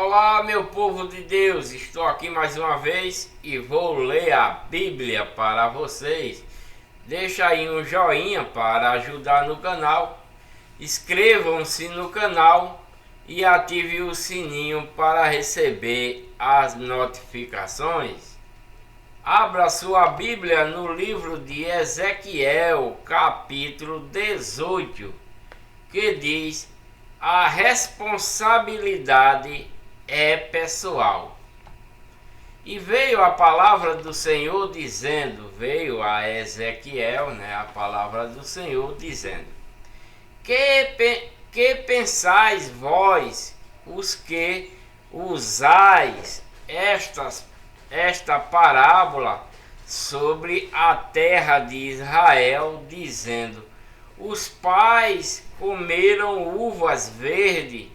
Olá, meu povo de Deus, estou aqui mais uma vez e vou ler a Bíblia para vocês. Deixa aí um joinha para ajudar no canal, inscrevam-se no canal e ative o sininho para receber as notificações. Abra sua Bíblia no livro de Ezequiel, capítulo 18, que diz: a responsabilidade é pessoal. E veio a palavra do Senhor dizendo, veio a Ezequiel, a palavra do Senhor dizendo: que pensais vós, os que usais esta parábola sobre a terra de Israel, dizendo: os pais comeram uvas verdes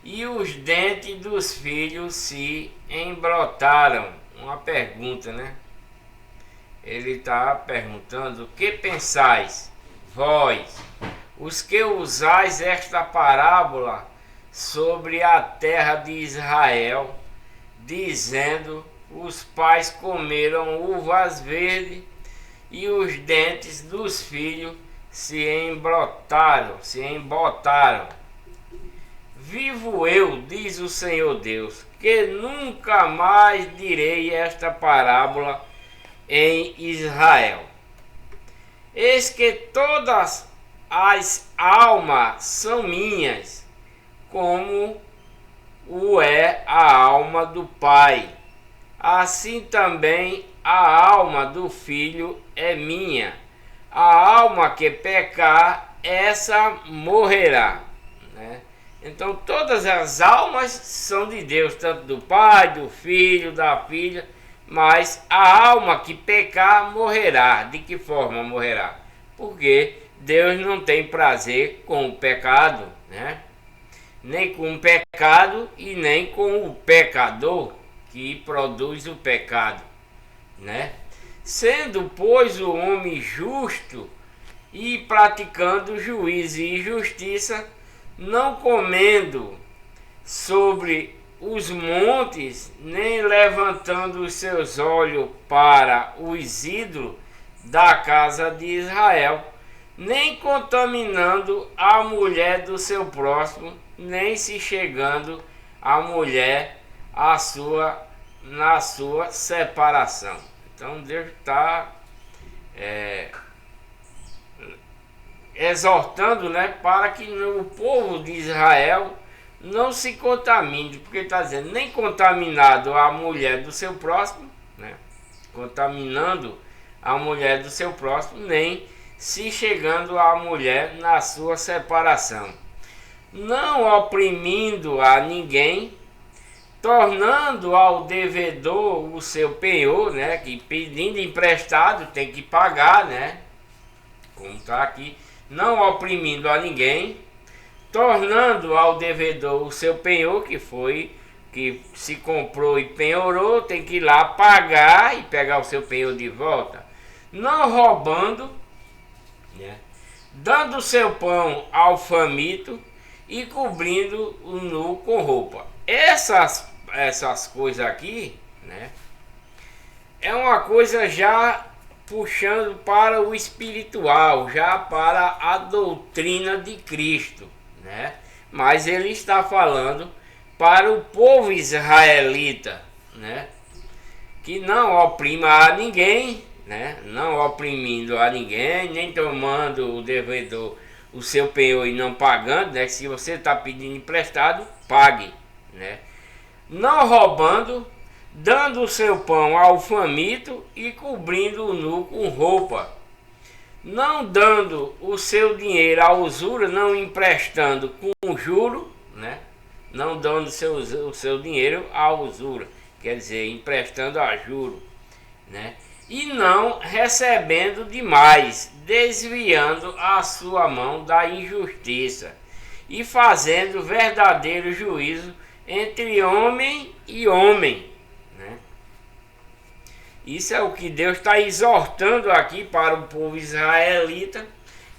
e os dentes dos filhos se embrotaram. Uma pergunta, né? Ele está perguntando: o que pensais, vós, os que usais esta parábola sobre a terra de Israel, dizendo: os pais comeram uvas verdes e os dentes dos filhos se embotaram. Vivo eu, diz o Senhor Deus, que nunca mais direi esta parábola em Israel. Eis que todas as almas são minhas, como o é a alma do Pai. Assim também a alma do Filho é minha. A alma que pecar, essa morrerá. Então todas as almas são de Deus, tanto do Pai, do Filho, da Filha, mas a alma que pecar morrerá. De que forma morrerá? Porque Deus não tem prazer com o pecado, nem com o pecado e nem com o pecador que produz o pecado, Sendo, pois, o homem justo e praticando juízo e justiça, não comendo sobre os montes, nem levantando os seus olhos para os ídolos da casa de Israel, nem contaminando a mulher do seu próximo, nem se chegando a mulher na sua separação. Então Deus está exortando, para que o povo de Israel não se contamine, porque está dizendo: nem contaminado a mulher do seu próximo, contaminando a mulher do seu próximo, nem se chegando a mulher na sua separação, não oprimindo a ninguém, tornando ao devedor o seu penhor, que pedindo emprestado tem que pagar, como está aqui, não oprimindo a ninguém, tornando ao devedor o seu penhor, que se comprou e penhorou, tem que ir lá pagar e pegar o seu penhor de volta, não roubando, dando o seu pão ao faminto e cobrindo o nu com roupa. Essas coisas aqui, é uma coisa já puxando para o espiritual, já para a doutrina de Cristo, mas ele está falando para o povo israelita, que não oprima a ninguém, não oprimindo a ninguém, nem tomando o devedor o seu penhor e não pagando, se você está pedindo emprestado, pague, não roubando, dando o seu pão ao faminto e cobrindo o nu com roupa, não dando o seu dinheiro à usura, não emprestando com juro, não dando o seu dinheiro à usura, quer dizer, emprestando a juro, e não recebendo demais, desviando a sua mão da injustiça e fazendo verdadeiro juízo entre homem e homem. Isso é o que Deus está exortando aqui para o povo israelita.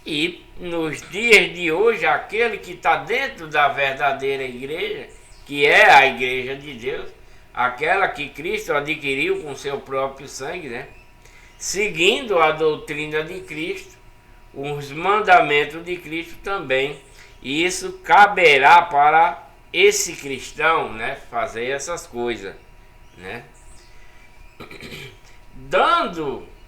E nos dias de hoje, aquele que está dentro da verdadeira igreja, que é a igreja de Deus, aquela que Cristo adquiriu com seu próprio sangue, né? Seguindo a doutrina de Cristo, os mandamentos de Cristo também. E isso caberá para esse cristão, né, fazer essas coisas, né?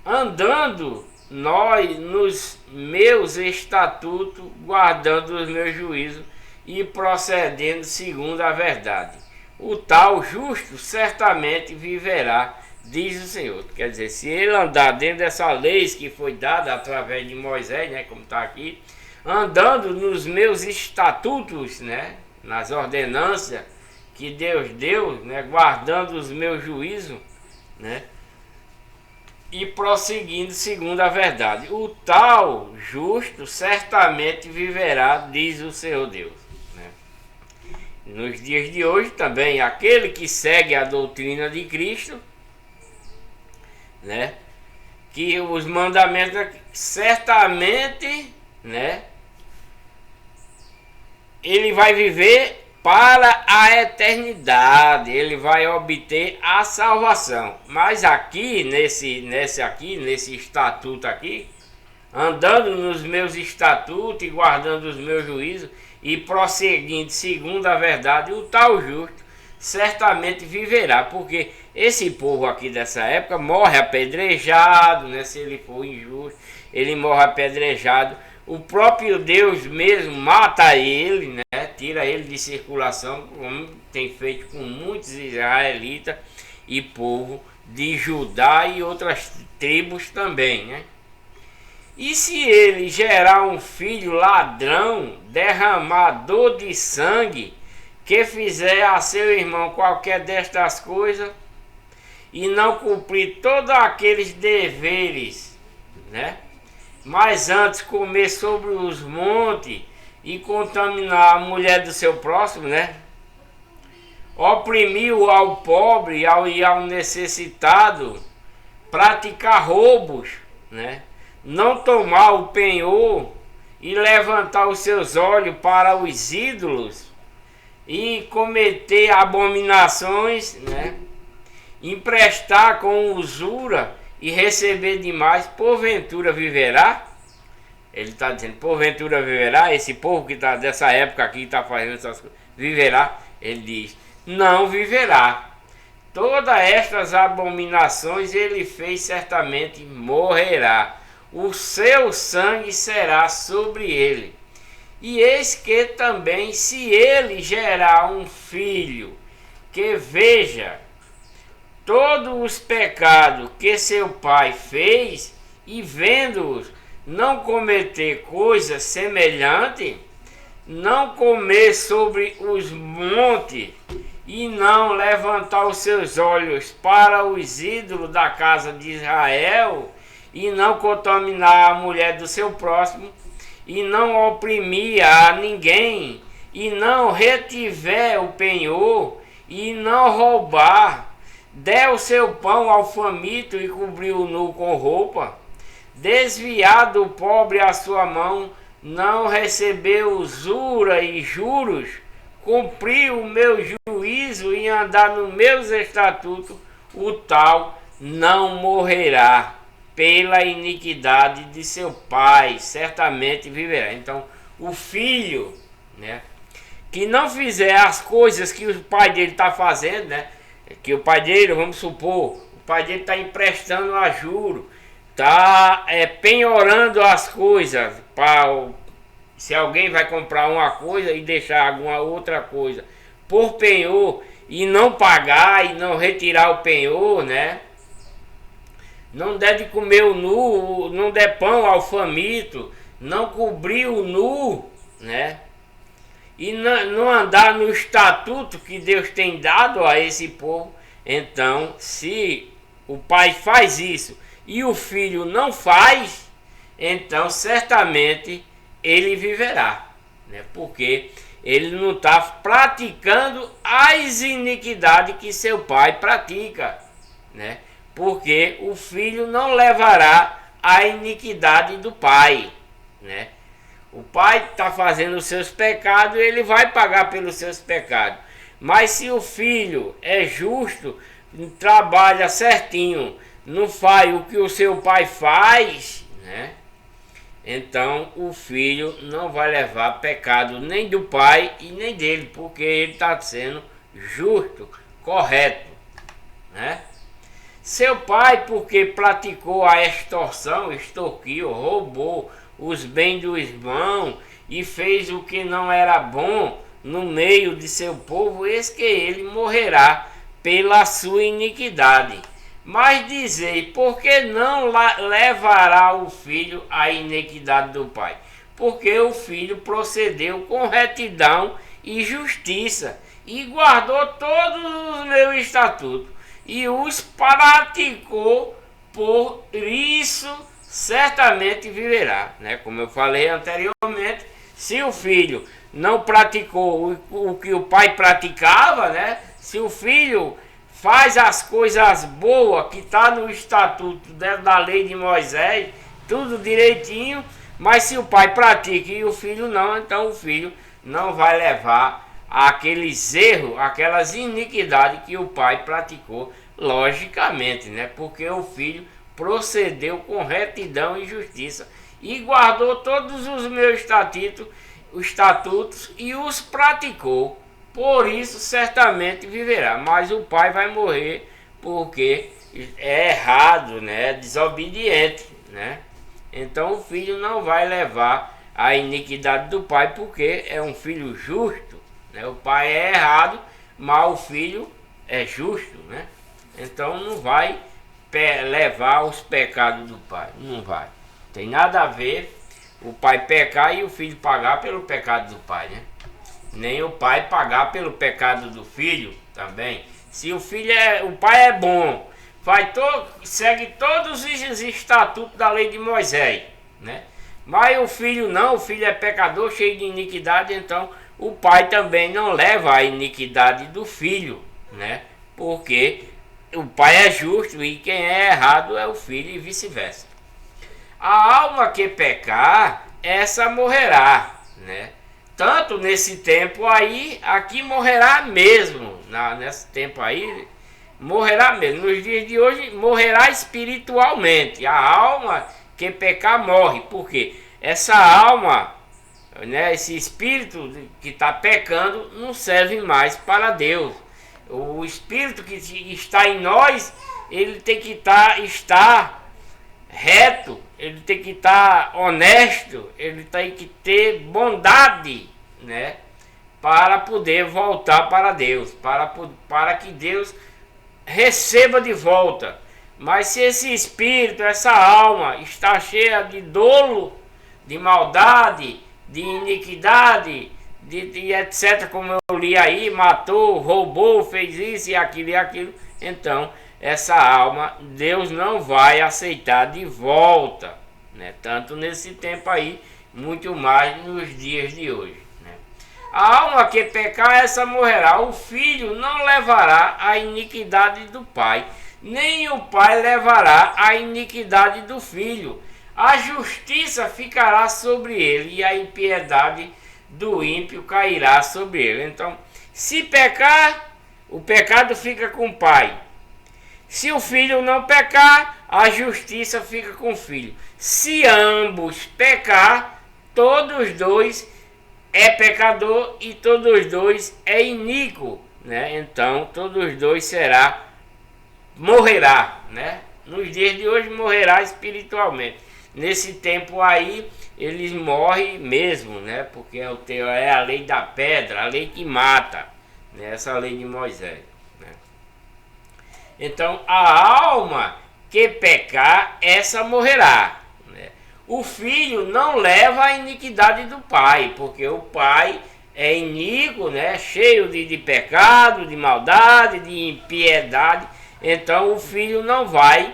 Andando nós nos meus estatutos, guardando os meus juízos e procedendo segundo a verdade. O tal justo certamente viverá, diz o Senhor. Quer dizer, se ele andar dentro dessa lei que foi dada através de Moisés, né, como está aqui, andando nos meus estatutos, né, nas ordenanças que Deus deu, né, guardando os meus juízos, né, e prosseguindo segundo a verdade. O tal justo certamente viverá, diz o Senhor Deus. Né? Nos dias de hoje também, aquele que segue a doutrina de Cristo, né, que os mandamentos certamente, né, ele vai viver para a eternidade, ele vai obter a salvação. Mas aqui, nesse estatuto aqui, andando nos meus estatutos e guardando os meus juízos e prosseguindo segundo a verdade, o tal justo certamente viverá, porque esse povo aqui dessa época morre apedrejado, né? Se ele for injusto, ele morre apedrejado. O próprio Deus mesmo mata ele, né? Tira ele de circulação, como tem feito com muitos israelitas e povo de Judá e outras tribos também, né? E se ele gerar um filho ladrão, derramador de sangue, que fizer a seu irmão qualquer destas coisas e não cumprir todos aqueles deveres, né? Mas antes comer sobre os montes e contaminar a mulher do seu próximo, né? Oprimiu ao pobre e ao necessitado, praticar roubos, né? Não tomar o penhor e levantar os seus olhos para os ídolos e cometer abominações, né? Emprestar com usura e receber demais, porventura viverá? Ele está dizendo, porventura viverá? Esse povo que está dessa época aqui, está fazendo essas coisas, viverá? Ele diz, não viverá. Todas estas abominações ele fez, certamente morrerá. O seu sangue será sobre ele. E eis que também, se ele gerar um filho que veja todos os pecados que seu pai fez, e vendo-os não cometer coisa semelhante, não comer sobre os montes, e não levantar os seus olhos para os ídolos da casa de Israel, e não contaminar a mulher do seu próximo, e não oprimir a ninguém, e não retiver o penhor, e não roubar, der o seu pão ao faminto e cobrir o nu com roupa, desviar do pobre a sua mão, não receber usura e juros, cumprir o meu juízo e andar nos meus estatutos, o tal não morrerá pela iniquidade de seu pai, certamente viverá. Então, o filho, né, que não fizer as coisas que o pai dele está fazendo, né, que o pai dele, vamos supor, o pai dele está emprestando a juro, está penhorando as coisas, se alguém vai comprar uma coisa e deixar alguma outra coisa por penhor e não pagar e não retirar o penhor, né? Não der de comer o nu, não der pão ao faminto, não cobrir o nu, né? E não andar no estatuto que Deus tem dado a esse povo. Então, se o pai faz isso e o filho não faz, então certamente ele viverá, né? Porque ele não está praticando as iniquidades que seu pai pratica, né? Porque o filho não levará a iniquidade do pai, né? O pai está fazendo os seus pecados, ele vai pagar pelos seus pecados. Mas se o filho é justo, trabalha certinho, não faz o que o seu pai faz, né? Então o filho não vai levar pecado nem do pai e nem dele, porque ele está sendo justo, correto, né? Seu pai, porque praticou a extorsão, extorquiu, roubou os bens do irmão e fez o que não era bom no meio de seu povo, eis que ele morrerá pela sua iniquidade. Mas dizei, por que não levará o filho à iniquidade do pai? Porque o filho procedeu com retidão e justiça, e guardou todos os meus estatutos, e os praticou, por isso certamente viverá. Né? Como eu falei anteriormente, se o filho não praticou o que o pai praticava, né? Se o filho faz as coisas boas que está no estatuto da lei de Moisés, tudo direitinho, mas se o pai pratica e o filho não, então o filho não vai levar aqueles erros, aquelas iniquidades que o pai praticou, logicamente, né? Porque o filho procedeu com retidão e justiça e guardou todos os meus estatutos e os praticou. Por isso certamente viverá. Mas o pai vai morrer porque é errado, né? Desobediente, né? Então o filho não vai levar a iniquidade do pai porque é um filho justo, né? O pai é errado, mas o filho é justo, né? Então não vai levar os pecados do pai, não vai. Tem nada a ver o pai pecar e o filho pagar pelo pecado do pai, né? Nem o pai pagar pelo pecado do filho também. Se o pai é bom, segue todos os estatutos da lei de Moisés, né? Mas o filho não, o filho é pecador, cheio de iniquidade, então o pai também não leva a iniquidade do filho, né? Porque o pai é justo e quem é errado é o filho e vice-versa. A alma que pecar, essa morrerá, né? Tanto nesse tempo aí, aqui morrerá mesmo, nesse tempo aí, morrerá mesmo. Nos dias de hoje, morrerá espiritualmente. A alma que pecar morre, porque essa alma, né, esse espírito que está pecando, não serve mais para Deus. O espírito que está em nós, ele tem que estar reto, ele tem que estar honesto, ele tem que ter bondade, né, para poder voltar para Deus, para que Deus receba de volta. Mas se esse espírito, essa alma está cheia de dolo, de maldade, de iniquidade, de etc, como eu li aí, matou, roubou, fez isso e aquilo, então essa alma Deus não vai aceitar de volta, né? Tanto nesse tempo aí, muito mais nos dias de hoje, né? A alma que pecar, essa morrerá. O filho não levará a iniquidade do pai, nem o pai levará a iniquidade do filho. A justiça ficará sobre ele e a impiedade do ímpio cairá sobre ele. Então, se pecar, o pecado fica com o pai. Se o filho não pecar, a justiça fica com o filho. Se ambos pecar, todos dois é pecador e todos dois é iníquo, né? Então, todos dois morrerá, né? Nos dias de hoje morrerá espiritualmente. Nesse tempo aí, eles morrem mesmo, né? Porque é a lei da pedra, a lei que mata, né? Essa lei de Moisés, né? Então, a alma que pecar, essa morrerá, né? O filho não leva a iniquidade do pai, porque o pai é iníquo, né? Cheio de pecado, de maldade, de impiedade. Então, o filho não vai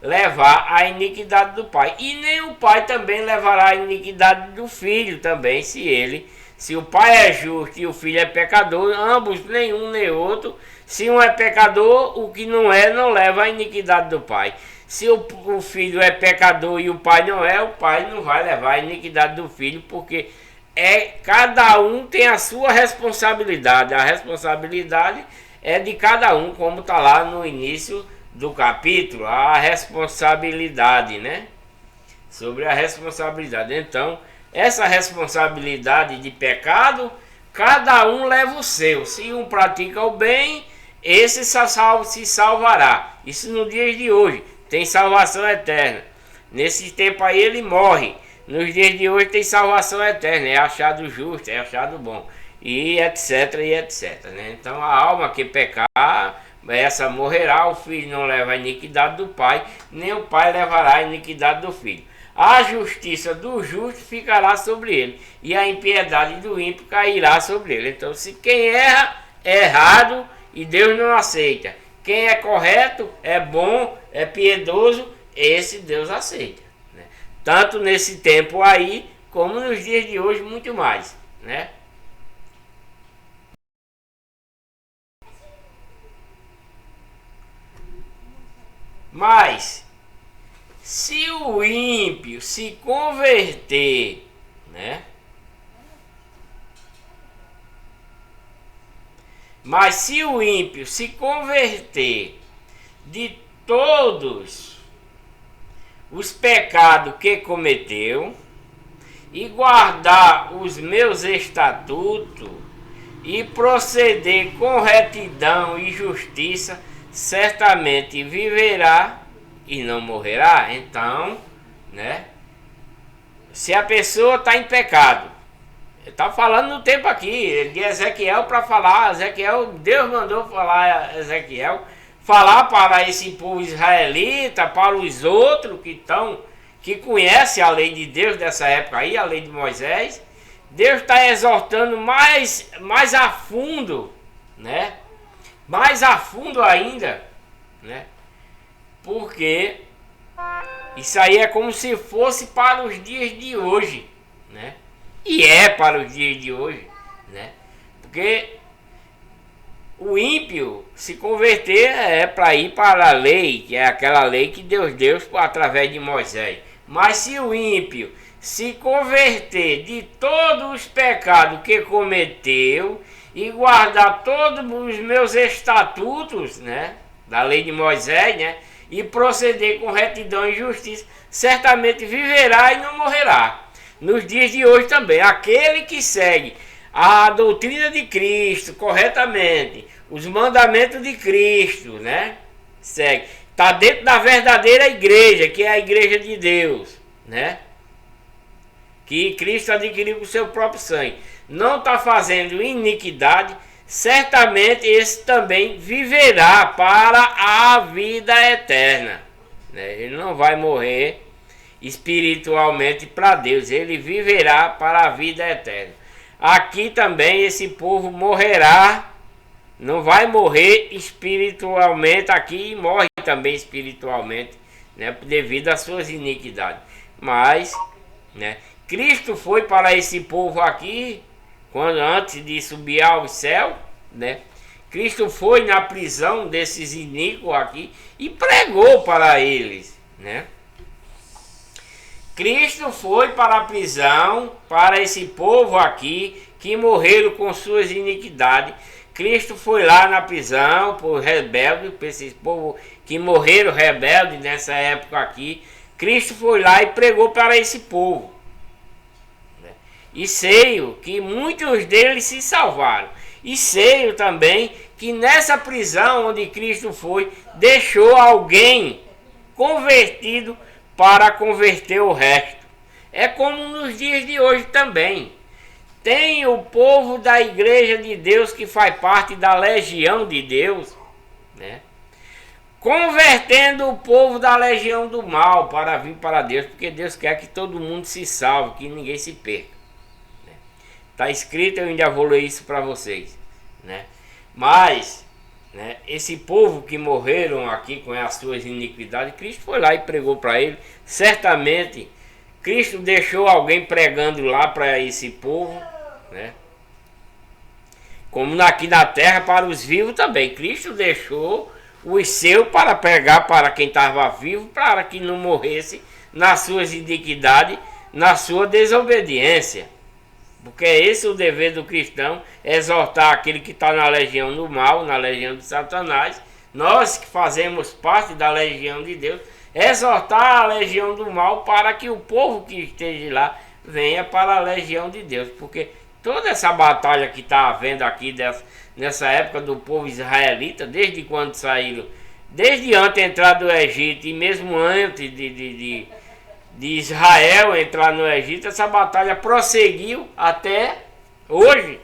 levar a iniquidade do pai, e nem o pai também levará a iniquidade do filho também, se o pai é justo e o filho é pecador, ambos, nenhum nem outro, se um é pecador, o que não é não leva a iniquidade do pai. Se o filho é pecador e o pai não vai levar a iniquidade do filho, porque cada um tem a sua responsabilidade. A responsabilidade é de cada um, como está lá no início do capítulo, a responsabilidade, né? Sobre a responsabilidade. Então, essa responsabilidade de pecado, cada um leva o seu. Se um pratica o bem, esse se salvará. Isso no dia de hoje tem salvação eterna. Nesse tempo aí ele morre. Nos dias de hoje tem salvação eterna. É achado justo, é achado bom. E etc, e etc. Né? Então a alma que pecar, essa morrerá. O filho não leva a iniquidade do pai, nem o pai levará a iniquidade do filho. A justiça do justo ficará sobre ele, e a impiedade do ímpio cairá sobre ele. Então, se quem erra, é errado e Deus não aceita. Quem é correto, é bom, é piedoso, esse Deus aceita. Né? Tanto nesse tempo aí, como nos dias de hoje, muito mais. Né? Mas se o ímpio se converter, né? Mas se o ímpio se converter de todos os pecados que cometeu e guardar os meus estatutos e proceder com retidão e justiça, certamente viverá e não morrerá. Então, né? Se a pessoa está em pecado, está falando no tempo aqui de Ezequiel para falar. Ezequiel, Deus mandou falar Ezequiel falar para esse povo israelita, para os outros que conhecem a lei de Deus dessa época aí, a lei de Moisés. Deus está exortando mais a fundo, né? Mais a fundo ainda, né? Porque isso aí é como se fosse para os dias de hoje, né? E é para os dias de hoje, né? Porque o ímpio se converter é para ir para a lei, que é aquela lei que Deus deu através de Moisés. Mas se o ímpio se converter de todos os pecados que cometeu e guardar todos os meus estatutos, né, da lei de Moisés, né, e proceder com retidão e justiça, certamente viverá e não morrerá. Nos dias de hoje também, aquele que segue a doutrina de Cristo corretamente, os mandamentos de Cristo, né, segue, está dentro da verdadeira igreja, que é a igreja de Deus, né, que Cristo adquiriu com o seu próprio sangue, não está fazendo iniquidade, certamente esse também viverá para a vida eterna, né? Ele não vai morrer espiritualmente para Deus, ele viverá para a vida eterna. Aqui também esse povo morrerá, não vai morrer espiritualmente aqui, e morre também espiritualmente, né, devido às suas iniquidades. Mas, né, Cristo foi para esse povo aqui, quando antes de subir ao céu, né? Cristo foi na prisão desses iníquos aqui e pregou para eles, né? Cristo foi para a prisão, para esse povo aqui que morreram com suas iniquidades. Cristo foi lá na prisão por rebelde, para esses povos que morreram rebeldes nessa época aqui. Cristo foi lá e pregou para esse povo. E sei que muitos deles se salvaram. E sei também que nessa prisão onde Cristo foi, deixou alguém convertido para converter o resto. É como nos dias de hoje também. Tem o povo da igreja de Deus que faz parte da legião de Deus, né, convertendo o povo da legião do mal para vir para Deus, porque Deus quer que todo mundo se salve, que ninguém se perca. Está escrito, eu ainda vou ler isso para vocês, né? Mas, né, esse povo que morreram aqui com as suas iniquidades, Cristo foi lá e pregou para ele. Certamente Cristo deixou alguém pregando lá para esse povo, né? Como aqui na terra para os vivos também. Cristo deixou os seus para pregar para quem estava vivo, para que não morresse nas suas iniquidades, na sua desobediência, Porque é esse o dever do cristão, exortar aquele que está na legião do mal, na legião de Satanás. Nós que fazemos parte da legião de Deus, exortar a legião do mal para que o povo que esteja lá venha para a legião de Deus. Porque toda essa batalha que está havendo aqui nessa época do povo israelita, desde quando saíram, desde antes de entrar do Egito e mesmo antes de Israel entrar no Egito, essa batalha prosseguiu até hoje,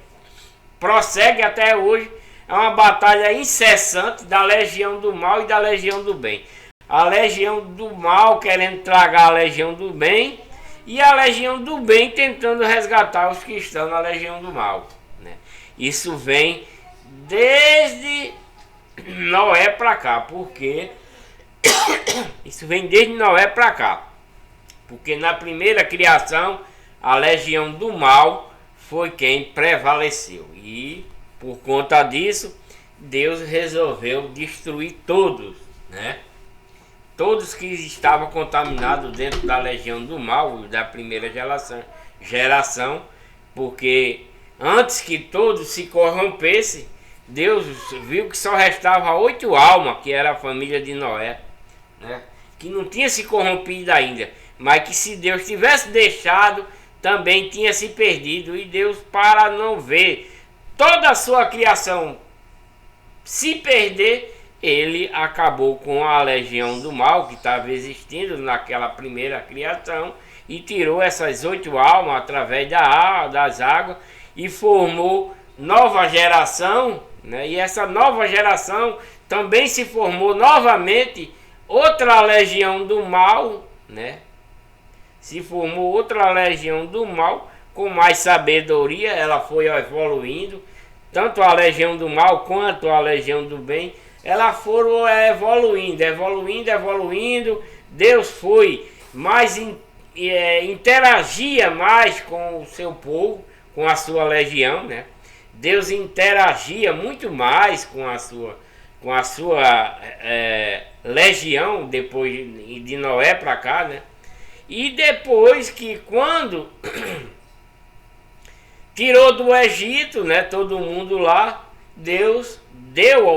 prossegue até hoje. É uma batalha incessante da legião do mal e da legião do bem. A legião do mal querendo tragar a legião do bem e a legião do bem tentando resgatar os que estão na legião do mal, né? Isso vem desde Noé para cá, porque isso vem desde Noé para cá, porque na primeira criação a legião do mal foi quem prevaleceu e por conta disso Deus resolveu destruir todos, né? Todos que estavam contaminados dentro da legião do mal da primeira geração, porque antes que todos se corrompessem, Deus viu que só restava 8 almas, que era a família de Noé, né? Que não tinha se corrompido ainda, mas que se Deus tivesse deixado, também tinha se perdido. E Deus, para não ver toda a sua criação se perder, ele acabou com a legião do mal que estava existindo naquela primeira criação e tirou essas 8 almas através das águas e formou nova geração, né? E essa nova geração também se formou novamente outra legião do mal, né? Se formou outra legião do mal com mais sabedoria. Ela foi evoluindo, tanto a legião do mal quanto a legião do bem. Elas foram evoluindo. Deus foi mais interagia mais com o seu povo, com a sua legião, né? Deus interagia muito mais com a sua legião depois de Noé para cá, né? E depois que quando tirou do Egito, né, todo mundo lá, Deus deu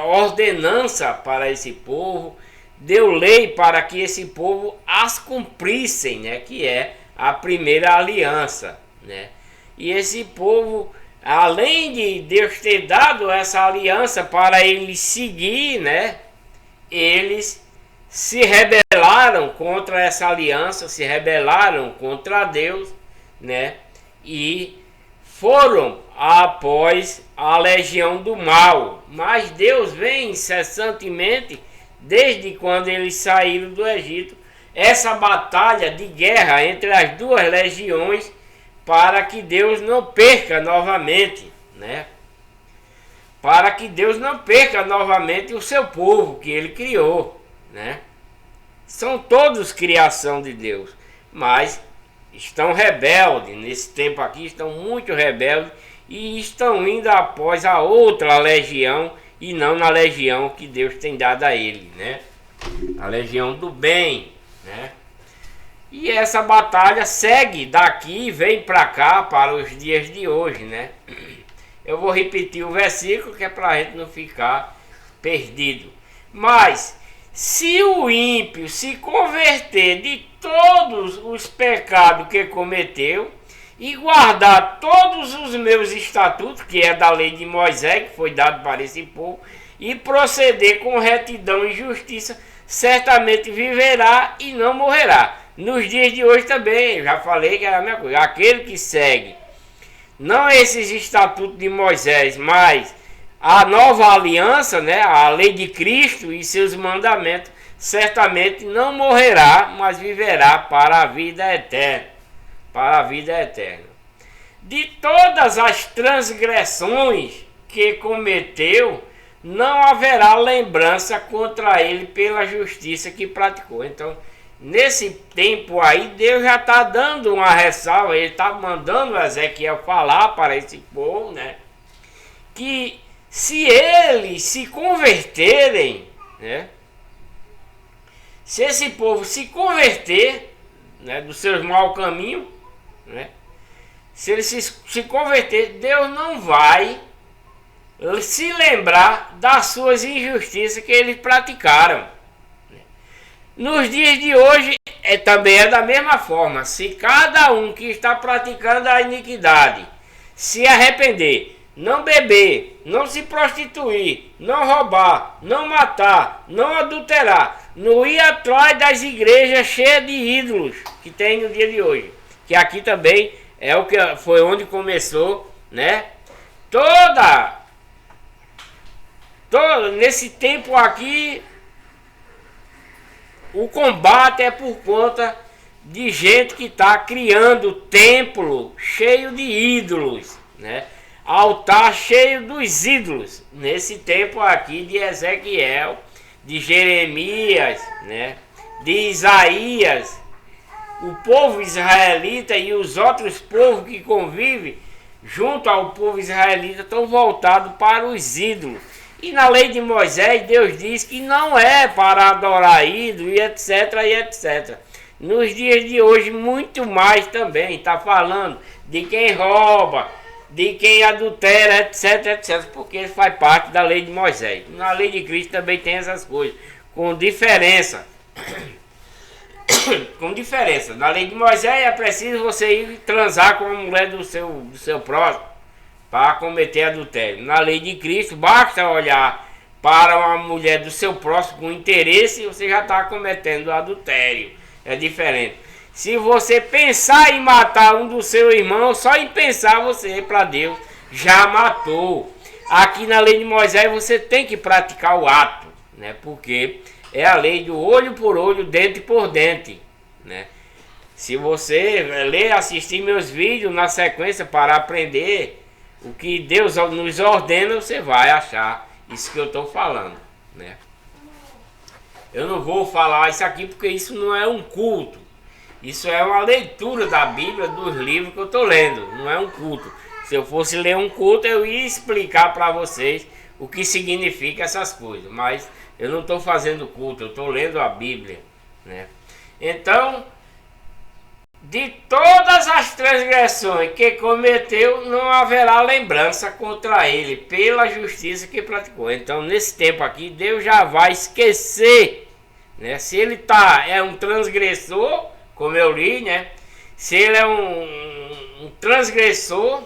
ordenança para esse povo, deu lei para que esse povo as cumprissem, né, que é a primeira aliança, né? E esse povo, além de Deus ter dado essa aliança para eles seguir, né, eles se rebelaram contra essa aliança, se rebelaram contra Deus, né, e foram após a legião do mal. Mas Deus vem incessantemente, desde quando eles saíram do Egito, essa batalha de guerra entre as duas legiões, para que Deus não perca novamente, né? Para que Deus não perca novamente o seu povo que ele criou, né? São todos criação de Deus, mas estão rebeldes, nesse tempo aqui estão muito rebeldes e estão indo após a outra legião e não na legião que Deus tem dado a ele, né? A legião do bem, né? E essa batalha segue daqui e vem para cá para os dias de hoje, né? Eu vou repetir o versículo que é para a gente não ficar perdido. Mas se o ímpio se converter de todos os pecados que cometeu e guardar todos os meus estatutos, que é da lei de Moisés, que foi dado para esse povo, e proceder com retidão e justiça, certamente viverá e não morrerá. Nos dias de hoje também, eu já falei que era a mesma coisa. Aquele que segue, não esses estatutos de Moisés, mas a nova aliança, né, a lei de Cristo e seus mandamentos, certamente não morrerá, mas viverá para a vida eterna. Para a vida eterna. De todas as transgressões que cometeu, não haverá lembrança contra ele pela justiça que praticou. Então, nesse tempo aí, Deus já está dando uma ressalva, ele está mandando Ezequiel falar para esse povo, né, que se eles se converterem, né, se esse povo se converter, né, dos seus maus caminhos, né, se ele se converter, Deus não vai se lembrar das suas injustiças que eles praticaram. Nos dias de hoje também é da mesma forma. Se cada um que está praticando a iniquidade se arrepender, não beber, não se prostituir, não roubar, não matar, não adulterar, não ir atrás das igrejas cheias de ídolos que tem no dia de hoje, que aqui também é o que foi onde começou, né? Todo nesse tempo aqui, o combate é por conta de gente que está criando templo cheio de ídolos, né? Altar cheio dos ídolos. Nesse tempo aqui de Ezequiel, de Jeremias, né? De Isaías, o povo israelita e os outros povos que convivem junto ao povo israelita estão voltados para os ídolos. E na lei de Moisés, Deus diz que não é para adorar ídolo e etc, e etc. Nos dias de hoje, muito mais também. Está falando de quem rouba, de quem adultera, etc, etc. Porque isso faz parte da lei de Moisés. Na lei de Cristo também tem essas coisas. Com diferença. Com diferença. Na lei de Moisés é preciso você ir transar com a mulher do seu próximo para cometer adultério. Na lei de Cristo, basta olhar para uma mulher do seu próximo com interesse e você já está cometendo adultério. É diferente. Se você pensar em matar um do seu irmão, só em pensar você, para Deus, já matou. Aqui na lei de Moisés você tem que praticar o ato, né? Porque é a lei do olho por olho, dente por dente, né? Se você ler, assistir meus vídeos na sequência para aprender o que Deus nos ordena, você vai achar isso que eu estou falando, né? Eu não vou falar isso aqui porque isso não é um culto. Isso é uma leitura da Bíblia, dos livros que eu estou lendo. Não é um culto. Se eu fosse ler um culto, eu ia explicar para vocês o que significa essas coisas. Mas eu não estou fazendo culto, eu estou lendo a Bíblia, né? Então, de todas as transgressões que cometeu, não haverá lembrança contra ele, pela justiça que praticou. Então, nesse tempo aqui, Deus já vai esquecer, né? Se ele é um transgressor, como eu li, né? Se ele é um transgressor,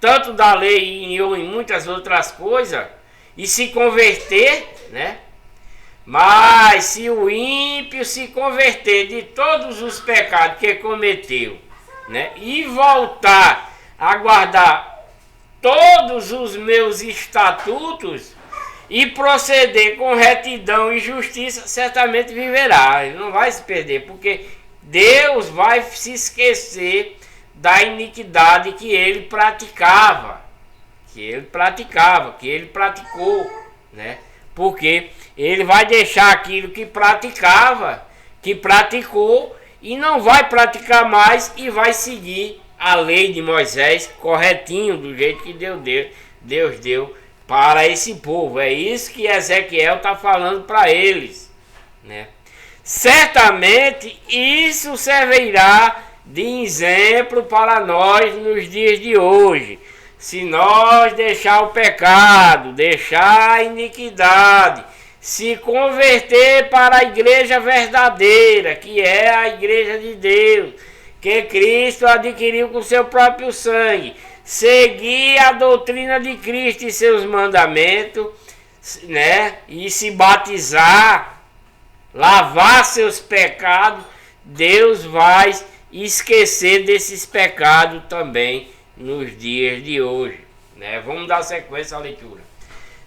tanto da lei ou em muitas outras coisas, e se converter, né? Mas se o ímpio se converter de todos os pecados que cometeu, né, e voltar a guardar todos os meus estatutos e proceder com retidão e justiça, certamente viverá. Ele não vai se perder, porque Deus vai se esquecer da iniquidade que ele praticava, que ele praticou, né? Porque ele vai deixar aquilo que praticava, que praticou, e não vai praticar mais e vai seguir a lei de Moisés corretinho, do jeito que Deus deu para esse povo. É isso que Ezequiel está falando para eles, né? Certamente isso servirá de exemplo para nós nos dias de hoje. Se nós deixar o pecado, deixar a iniquidade, se converter para a igreja verdadeira, que é a igreja de Deus, que Cristo adquiriu com seu próprio sangue, seguir a doutrina de Cristo e seus mandamentos, né? E se batizar, lavar seus pecados, Deus vai esquecer desses pecados também nos dias de hoje, né? Vamos dar sequência à leitura.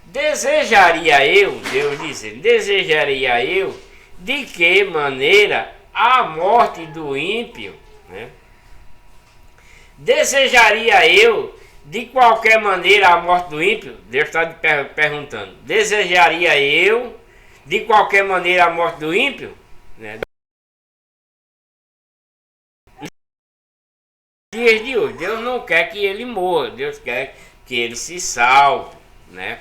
Desejaria eu, Deus dizendo, desejaria eu de que maneira a morte do ímpio, né? Desejaria eu de qualquer maneira a morte do ímpio? Deus está perguntando. Desejaria eu de qualquer maneira a morte do ímpio, né? Dias de hoje, Deus não quer que ele morra, Deus quer que ele se salve, né?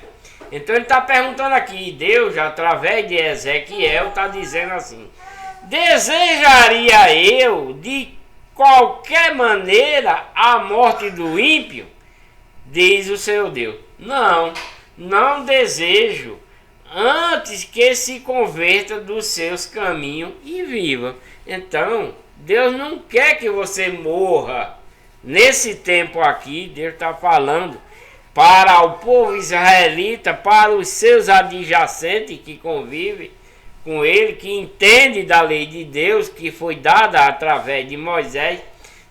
Então ele está perguntando aqui, Deus, através de Ezequiel, está dizendo assim: desejaria eu de qualquer maneira a morte do ímpio, diz o Senhor Deus. Não, não desejo, antes que se converta dos seus caminhos e viva. Então, Deus não quer que você morra. Nesse tempo aqui, Deus está falando para o povo israelita, para os seus adjacentes que convivem com ele, que entende da lei de Deus, que foi dada através de Moisés.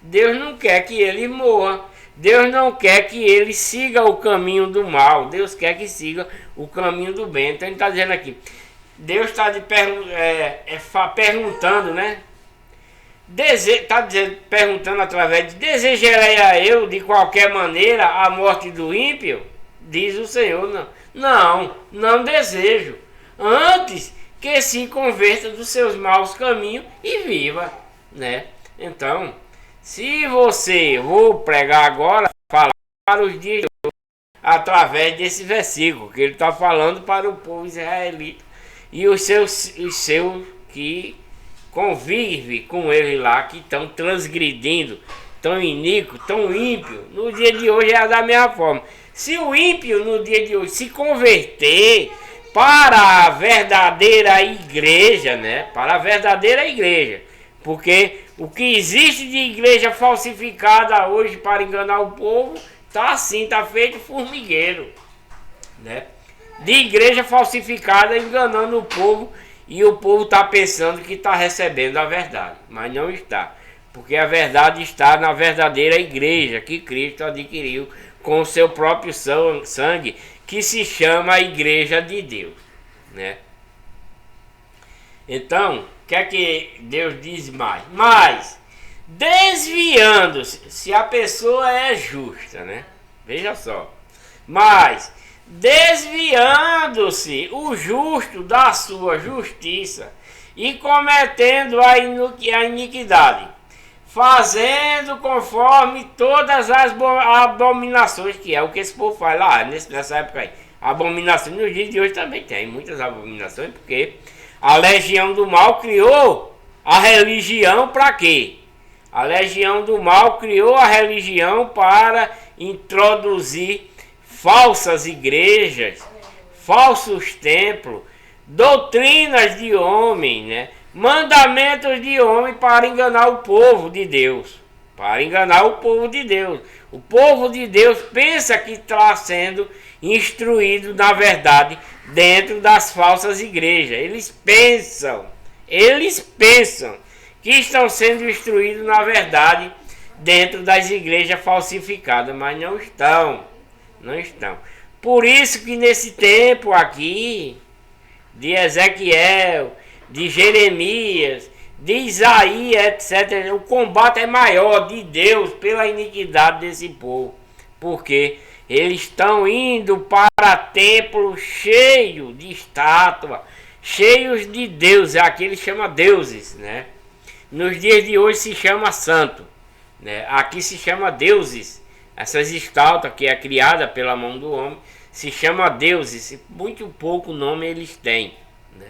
Deus não quer que ele morra. Deus não quer que ele siga o caminho do mal. Deus quer que siga o caminho do bem. Então ele está dizendo aqui, Deus está perguntando, né? Está perguntando através de: desejaria eu de qualquer maneira a morte do ímpio? Diz o Senhor. Não desejo, antes que se converta dos seus maus caminhos e viva, né? Então, se você, vou pregar agora, falar para os dias de hoje, através desse versículo que ele está falando para o povo israelita e os seus que convive com ele lá, que estão transgredindo, tão iníquo, tão ímpio. No dia de hoje é da mesma forma. Se o ímpio no dia de hoje se converter para a verdadeira igreja, né? Para a verdadeira igreja, porque o que existe de igreja falsificada hoje para enganar o povo, tá assim, tá feito formigueiro, né? De igreja falsificada enganando o povo. E o povo está pensando que está recebendo a verdade, mas não está. Porque a verdade está na verdadeira igreja que Cristo adquiriu com o seu próprio sangue, que se chama a Igreja de Deus, né? Então, o que é que Deus diz mais? Mas, desviando-se, se a pessoa é justa, né? Veja só. Mas, desviando-se o justo da sua justiça e cometendo a iniquidade, fazendo conforme todas as abominações, que é o que esse povo faz lá nessa época aí. Abominações nos dias de hoje também tem muitas abominações, porque a legião do mal criou a religião para quê? A legião do mal criou a religião para introduzir falsas igrejas, falsos templos, doutrinas de homem, né? Mandamentos de homem para enganar o povo de Deus. Para enganar o povo de Deus. O povo de Deus pensa que está sendo instruído na verdade dentro das falsas igrejas. Eles pensam que estão sendo instruídos na verdade dentro das igrejas falsificadas, mas não estão. Não estão. Por isso que nesse tempo aqui, de Ezequiel, de Jeremias, de Isaías, etc., o combate é maior de Deus pela iniquidade desse povo. Porque eles estão indo para templos cheios de estátua, cheios de deuses. Aqui eles chamam deuses, né? Nos dias de hoje se chama santo, né? Aqui se chama deuses. Essas estátuas que é criada pela mão do homem se chama deuses. Muito pouco nome eles têm, né?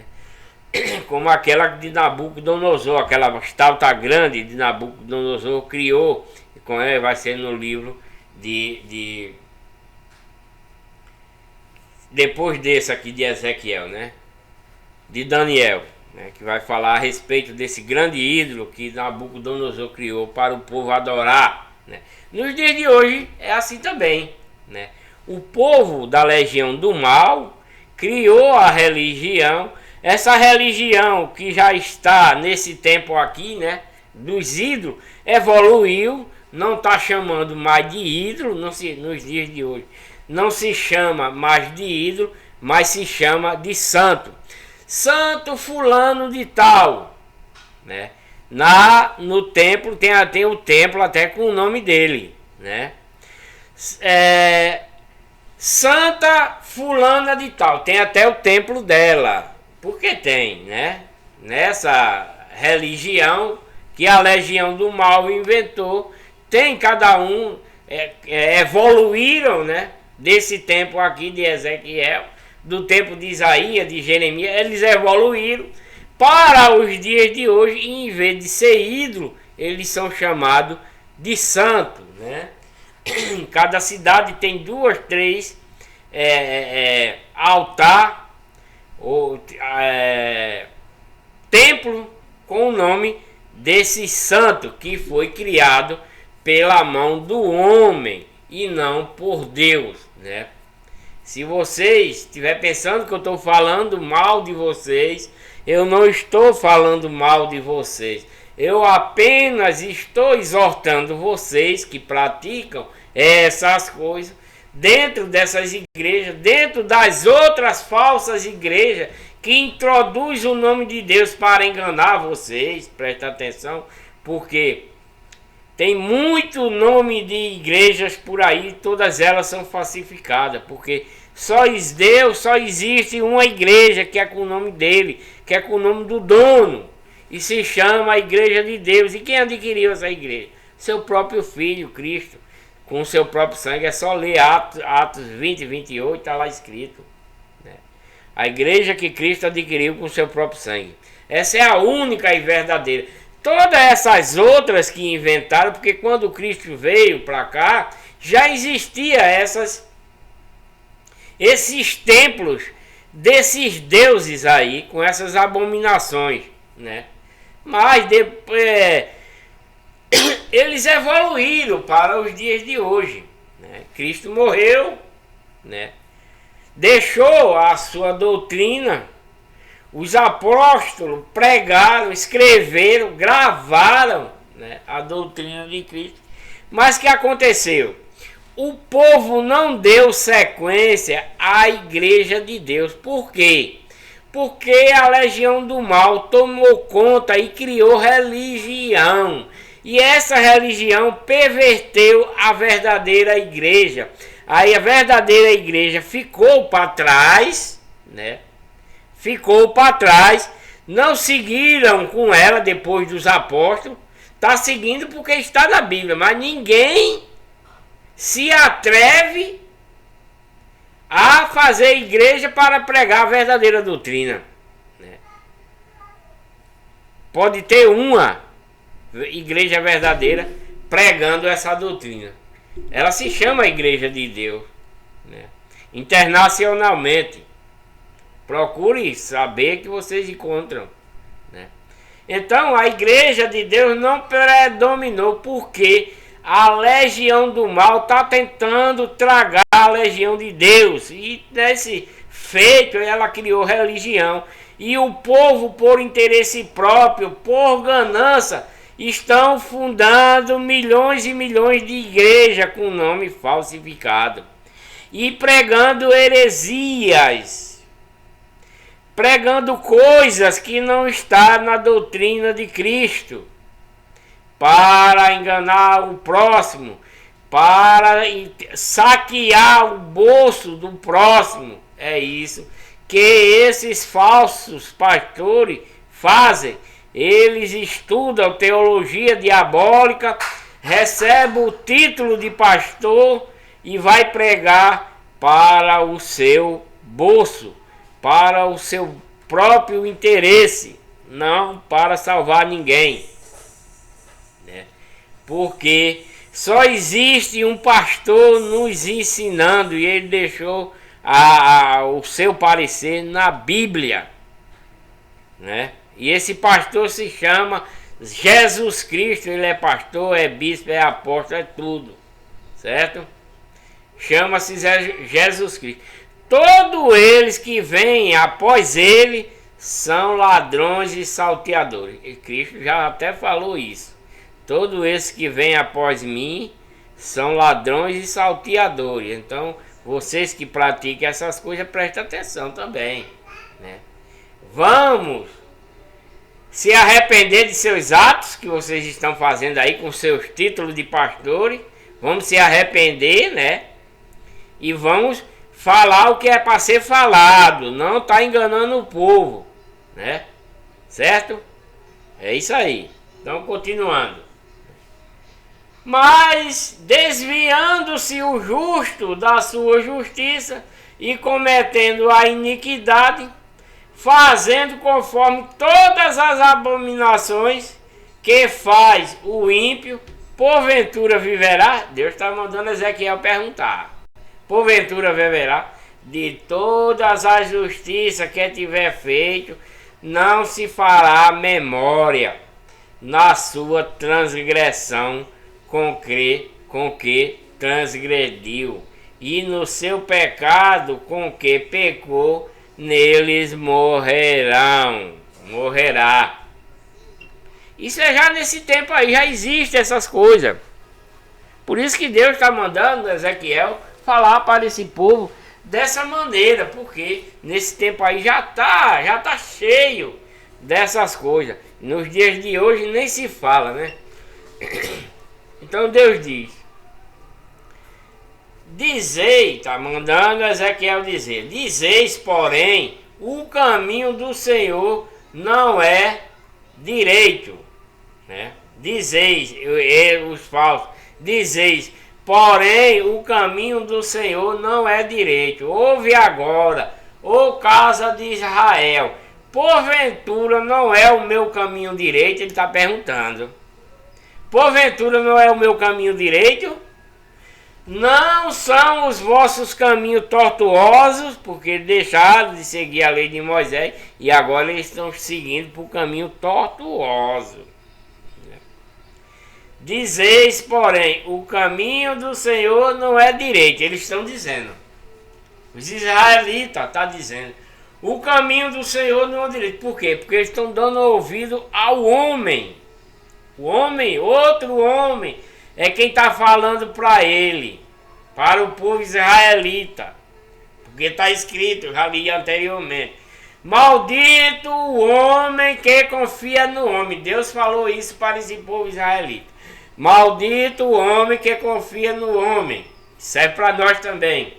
Como aquela de Nabucodonosor, aquela estátua grande de Nabucodonosor criou, com ela vai ser no livro depois desse aqui de Ezequiel, né? De Daniel, né? Que vai falar a respeito desse grande ídolo que Nabucodonosor criou para o povo adorar, né? Nos dias de hoje é assim também, né? O povo da legião do mal criou a religião. Essa religião que já está nesse tempo aqui, né, dos ídolos, evoluiu, não está chamando mais de ídolo, nos dias de hoje. Não se chama mais de ídolo, mas se chama de santo. Santo fulano de tal, né? No templo tem o templo até com o nome dele, né? Santa fulana de tal, tem até o templo dela. Porque tem, né? Nessa religião que a legião do mal inventou, tem cada um, evoluíram, né? Desse tempo aqui de Ezequiel, do tempo de Isaías, de Jeremias, eles evoluíram para os dias de hoje, e em vez de ser ídolo, eles são chamados de santos, né? Em cada cidade tem 2, 3 altar ou templo com o nome desse santo que foi criado pela mão do homem e não por Deus, né? Se vocês estiverem pensando que eu estou falando mal de vocês, eu não estou falando mal de vocês. Eu apenas estou exortando vocês que praticam essas coisas dentro dessas igrejas, dentro das outras falsas igrejas que introduzem o nome de Deus para enganar vocês. Presta atenção, porque tem muito nome de igrejas por aí, todas elas são falsificadas, porque só existe uma igreja que é com o nome dele, que é com o nome do dono, e se chama a Igreja de Deus. E quem adquiriu essa igreja? Seu próprio Filho, Cristo, com o seu próprio sangue. É só ler Atos 20, 28, está lá escrito, né? A igreja que Cristo adquiriu com o seu próprio sangue. Essa é a única e verdadeira. Todas essas outras que inventaram, porque quando Cristo veio para cá, já existia esses templos desses deuses aí, com essas abominações, né? Mas depois eles evoluíram para os dias de hoje, né? Cristo morreu, né? Deixou a sua doutrina. Os apóstolos pregaram, escreveram, gravaram, né, a doutrina de Cristo. Mas o que aconteceu? O povo não deu sequência à igreja de Deus. Por quê? Porque a legião do mal tomou conta e criou religião. E essa religião perverteu a verdadeira igreja. Aí a verdadeira igreja ficou para trás, né? Ficou para trás, não seguiram com ela depois dos apóstolos. Está seguindo porque está na Bíblia, mas ninguém se atreve a fazer igreja para pregar a verdadeira doutrina, né? Pode ter uma igreja verdadeira pregando essa doutrina. Ela se chama Igreja de Deus, né? Internacionalmente. Procure saber que vocês encontram, né? Então a igreja de Deus não predominou, porque a legião do mal está tentando tragar a legião de Deus. E nesse feito ela criou religião. E o povo, por interesse próprio, por ganância, estão fundando milhões e milhões de igrejas com nome falsificado. E pregando heresias. Pregando coisas que não estão na doutrina de Cristo, para enganar o próximo, para saquear o bolso do próximo. É isso que esses falsos pastores fazem. Eles estudam teologia diabólica, recebem o título de pastor e vai pregar para o seu bolso, para o seu próprio interesse, não para salvar ninguém, né? Porque só existe um pastor nos ensinando, e ele deixou o seu parecer na Bíblia, né? E esse pastor se chama Jesus Cristo. Ele é pastor, é bispo, é apóstolo, é tudo, certo? Chama-se Jesus Cristo. Todos eles que vêm após ele são ladrões e salteadores. E Cristo já até falou isso. Todos esses que vêm após mim são ladrões e salteadores. Então, vocês que praticam essas coisas, prestem atenção também, né? Vamos se arrepender de seus atos que vocês estão fazendo aí com seus títulos de pastores. Vamos se arrepender, né? E vamos falar o que é para ser falado, não tá enganando o povo, né? Certo? É isso aí. Então, continuando. Mas desviando-se o justo da sua justiça e cometendo a iniquidade, fazendo conforme todas as abominações que faz o ímpio, porventura viverá? Deus está mandando Ezequiel perguntar. Porventura viverá? De todas as justiças que tiver feito, não se fará memória na sua transgressão com que transgrediu, e no seu pecado com que pecou, neles morrerá. Isso é já nesse tempo aí, já existe essas coisas. Por isso que Deus está mandando Ezequiel falar para esse povo dessa maneira, porque nesse tempo aí já tá cheio dessas coisas. Nos dias de hoje nem se fala, né? Então Deus diz: dizei, está mandando Ezequiel dizer, dizeis, porém, o caminho do Senhor não é direito, né? Dizeis, os falsos, dizeis, porém, o caminho do Senhor não é direito. Ouve agora, ó casa de Israel, porventura não é o meu caminho direito? Ele está perguntando. Porventura não é o meu caminho direito? Não são os vossos caminhos tortuosos, porque deixaram de seguir a lei de Moisés e agora eles estão seguindo por caminho tortuoso. Dizeis, porém, o caminho do Senhor não é direito. Eles estão dizendo. Os israelitas estão dizendo. O caminho do Senhor não é direito. Por quê? Porque eles estão dando ouvido ao homem. O homem, outro homem, é quem está falando para ele, para o povo israelita. Porque está escrito, já li anteriormente. Maldito o homem que confia no homem. Deus falou isso para esse povo israelita. Maldito o homem que confia no homem. Serve para nós também.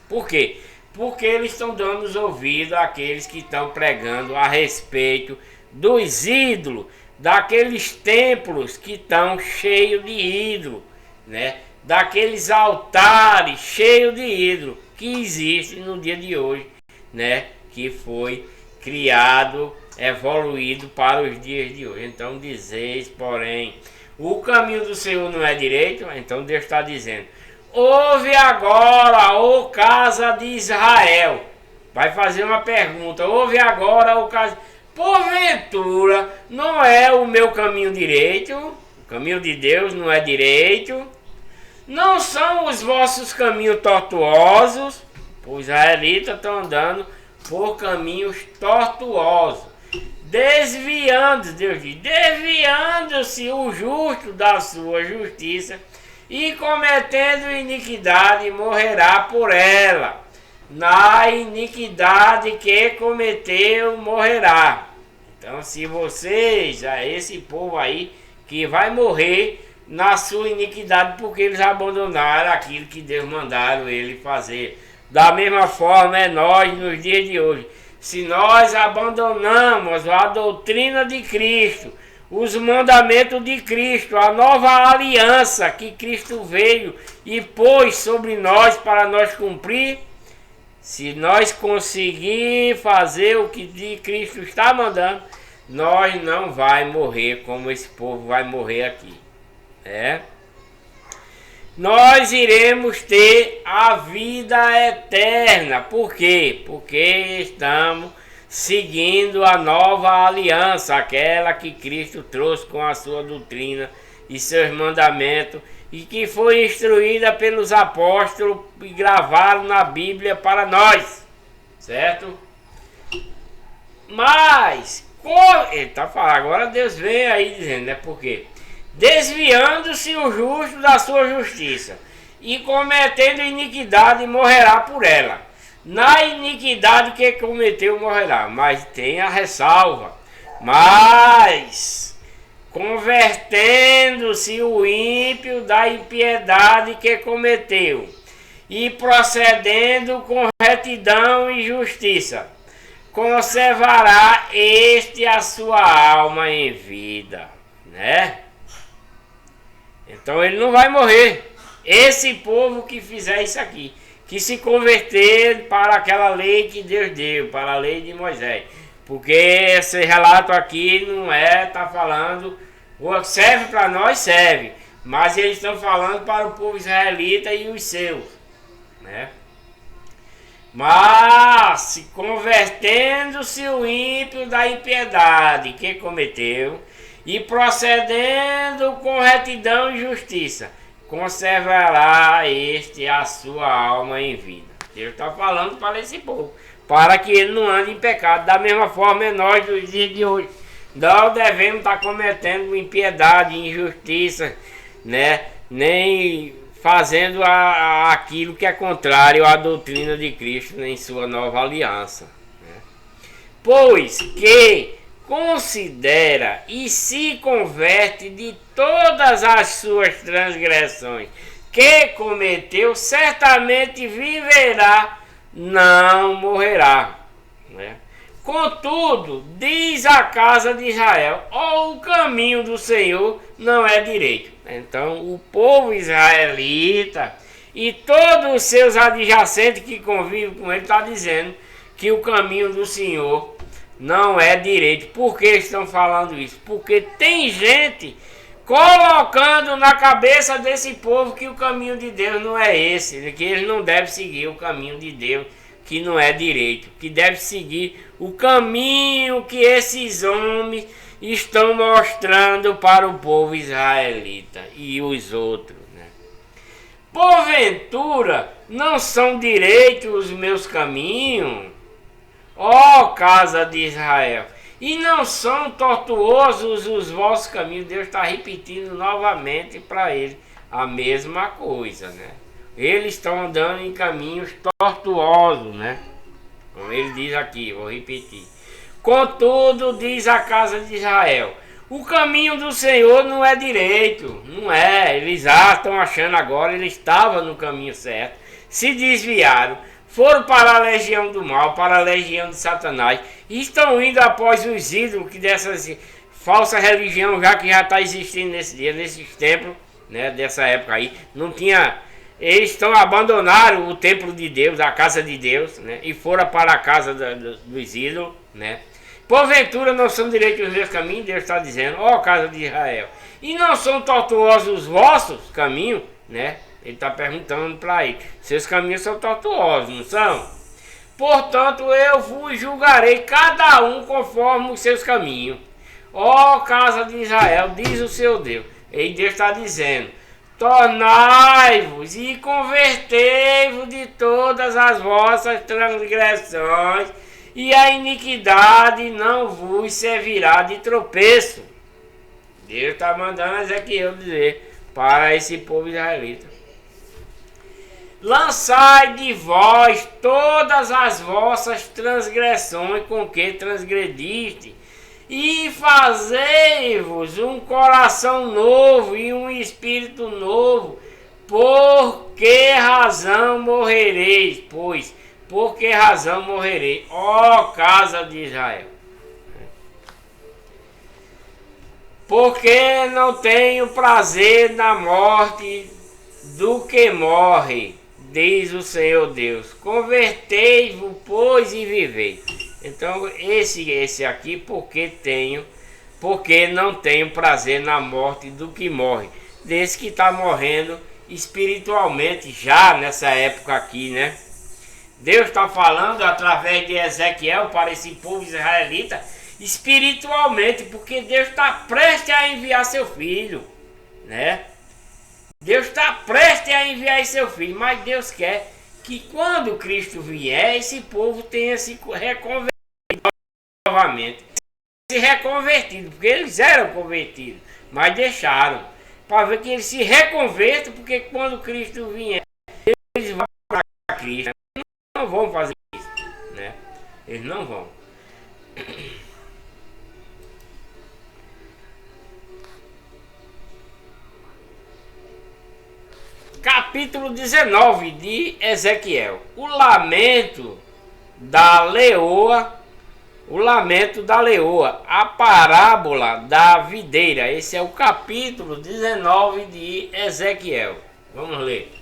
Por quê? Porque eles estão dando os ouvidos àqueles que estão pregando a respeito dos ídolos, daqueles templos que estão cheios de ídolo, né? Daqueles altares cheios de ídolo que existem no dia de hoje, né? Que foi criado, evoluído para os dias de hoje. Então dizeis, porém, o caminho do Senhor não é direito. Então Deus está dizendo: ouve agora, ó casa de Israel. Vai fazer uma pergunta: ouve agora, ó casa. Porventura não é o meu caminho direito? O caminho de Deus não é direito? Não são os vossos caminhos tortuosos? Os israelitas estão andando por caminhos tortuosos, desviando, Deus diz, desviando-se o justo da sua justiça e cometendo iniquidade, morrerá por ela. Na iniquidade que cometeu, morrerá. Então, se vocês, esse povo aí, que vai morrer na sua iniquidade, porque eles abandonaram aquilo que Deus mandaram ele fazer. Da mesma forma é nós nos dias de hoje. Se nós abandonamos a doutrina de Cristo, os mandamentos de Cristo, a nova aliança que Cristo veio e pôs sobre nós para nós cumprir, se nós conseguir fazer o que Cristo está mandando, nós não vai morrer como esse povo vai morrer aqui. Nós iremos ter a vida eterna. Por quê? Porque estamos seguindo a nova aliança, aquela que Cristo trouxe com a sua doutrina e seus mandamentos, e que foi instruída pelos apóstolos e gravaram na Bíblia para nós, certo? Mas, ele está falando, agora Deus vem aí dizendo, né? Por quê? Desviando-se o justo da sua justiça e cometendo iniquidade, morrerá por ela. Na iniquidade que cometeu, morrerá. Mas tem a ressalva. Mas convertendo-se o ímpio da impiedade que cometeu e procedendo com retidão e justiça, conservará este a sua alma em vida, né? Então ele não vai morrer. Esse povo que fizer isso aqui, que se converter para aquela lei que Deus deu, para a lei de Moisés. Porque esse relato aqui não está falando Serve para nós, serve. Mas eles estão falando para o povo israelita e os seus, né? Mas, convertendo-se o ímpio da impiedade que cometeu, e procedendo com retidão e justiça, conservará este a sua alma em vida. Deus está falando para esse povo, para que ele não ande em pecado. Da mesma forma é nós dos dias de hoje. Não devemos estar cometendo impiedade, injustiça, né? Nem fazendo aquilo que é contrário à doutrina de Cristo em sua nova aliança, né? Pois que considera e se converte de todas as suas transgressões que cometeu, certamente viverá, não morrerá, né? Contudo, diz a casa de Israel, o caminho do Senhor não é direito. Então, o povo israelita e todos os seus adjacentes que convivem com ele está dizendo que o caminho do Senhor não é direito. Por que estão falando isso? Porque tem gente colocando na cabeça desse povo que o caminho de Deus não é esse, que eles não devem seguir o caminho de Deus, que não é direito, que deve seguir o caminho que esses homens estão mostrando para o povo israelita e os outros, né? Porventura não são direitos os meus caminhos, ó casa de Israel, e não são tortuosos os vossos caminhos. Deus está repetindo novamente para eles a mesma coisa, né? Eles estão andando em caminhos tortuosos, né? Como ele diz aqui, vou repetir. Contudo, diz a casa de Israel, o caminho do Senhor não é direito, não é. Eles estão achando agora, eles estavam no caminho certo, se desviaram, foram para a legião do mal, para a legião de Satanás, e estão indo após os ídolos que dessas falsa religião já que já está existindo nesse dia, nesses templos, né, dessa época aí, não tinha. Eles abandonaram o templo de Deus, a casa de Deus, né, e foram para a casa dos ídolos, né. Porventura não são direitos os meus caminhos, Deus está dizendo, ó casa de Israel, e não são tortuosos os vossos caminhos, né? Ele está perguntando para ele, seus caminhos são tortuosos, não são? Portanto, eu vos julgarei cada um conforme os seus caminhos. Ó casa de Israel, diz o seu Deus. E Deus está dizendo, tornai-vos e convertei-vos de todas as vossas transgressões, e a iniquidade não vos servirá de tropeço. Deus está mandando Ezequiel dizer para esse povo israelita. Lançai de vós todas as vossas transgressões com que transgrediste, e fazei-vos um coração novo e um espírito novo. Por que razão morrereis? Pois, por que razão morrereis, ó casa de Israel? Porque não tenho prazer na morte do que morre, diz o Senhor Deus. Convertei-vos, pois, e vivei. Então, esse aqui, porque não tenho prazer na morte do que morre, desse que está morrendo espiritualmente já nessa época aqui, né? Deus está falando através de Ezequiel para esse povo israelita espiritualmente, porque Deus está prestes a enviar seu filho, né? Deus está prestes a enviar seu filho, mas Deus quer que quando Cristo vier, esse povo tenha se reconvertido novamente. Se reconvertido, porque eles eram convertidos, mas deixaram. Para ver que eles se reconvertam, porque quando Cristo vier, eles vão para Cristo. Eles não vão fazer isso, né? Eles não vão. Capítulo 19 de Ezequiel. O lamento da leoa. O lamento da leoa. A parábola da videira. Esse é o capítulo 19 de Ezequiel. Vamos ler.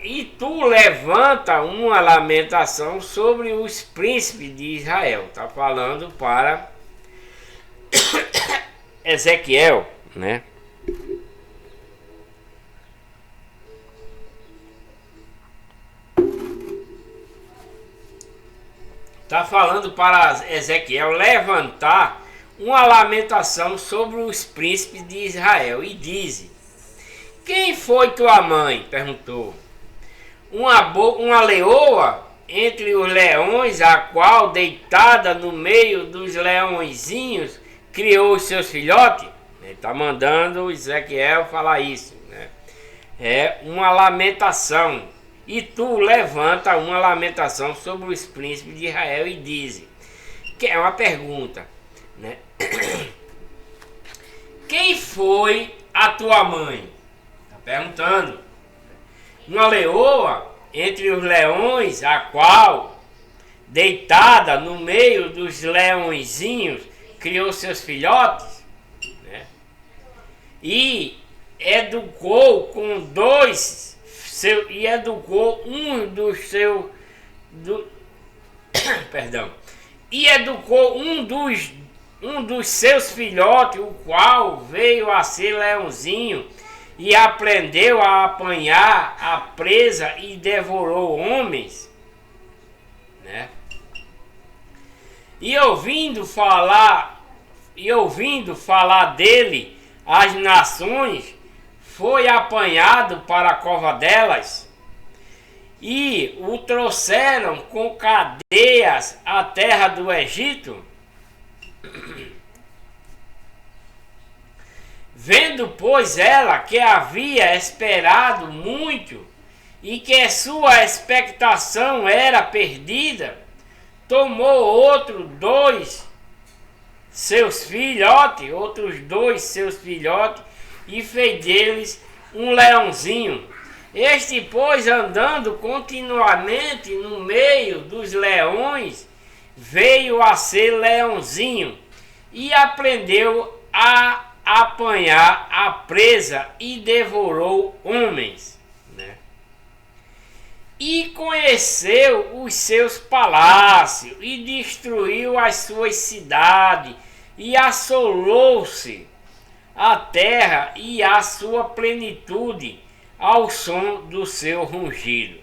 E tu levanta uma lamentação sobre os príncipes de Israel. Está falando para Ezequiel, né? Está falando para Ezequiel levantar uma lamentação sobre os príncipes de Israel e diz: quem foi tua mãe? Perguntou. Uma leoa entre os leões, a qual, deitada no meio dos leõezinhos, criou os seus filhotes? Ele está mandando Ezequiel falar isso, né? É uma lamentação. E tu levanta uma lamentação sobre os príncipes de Israel e diz, que é uma pergunta, né? Quem foi a tua mãe? Está perguntando. Uma leoa entre os leões, a qual, deitada no meio dos leõezinhos, criou seus filhotes, né? E educou com educou um dos seus um dos seus filhotes, o qual veio a ser leãozinho e aprendeu a apanhar a presa e devorou homens, né? E ouvindo falar dele, as nações foi apanhado para a cova delas e o trouxeram com cadeias à terra do Egito. Vendo, pois, ela que havia esperado muito e que sua expectação era perdida, tomou outros dois seus filhotes e fez deles um leãozinho. Este, pois, andando continuamente no meio dos leões, veio a ser leãozinho e aprendeu a apanhar a presa e devorou homens, né? E conheceu os seus palácios e destruiu as suas cidades e assolou-se a terra e a sua plenitude ao som do seu rugido.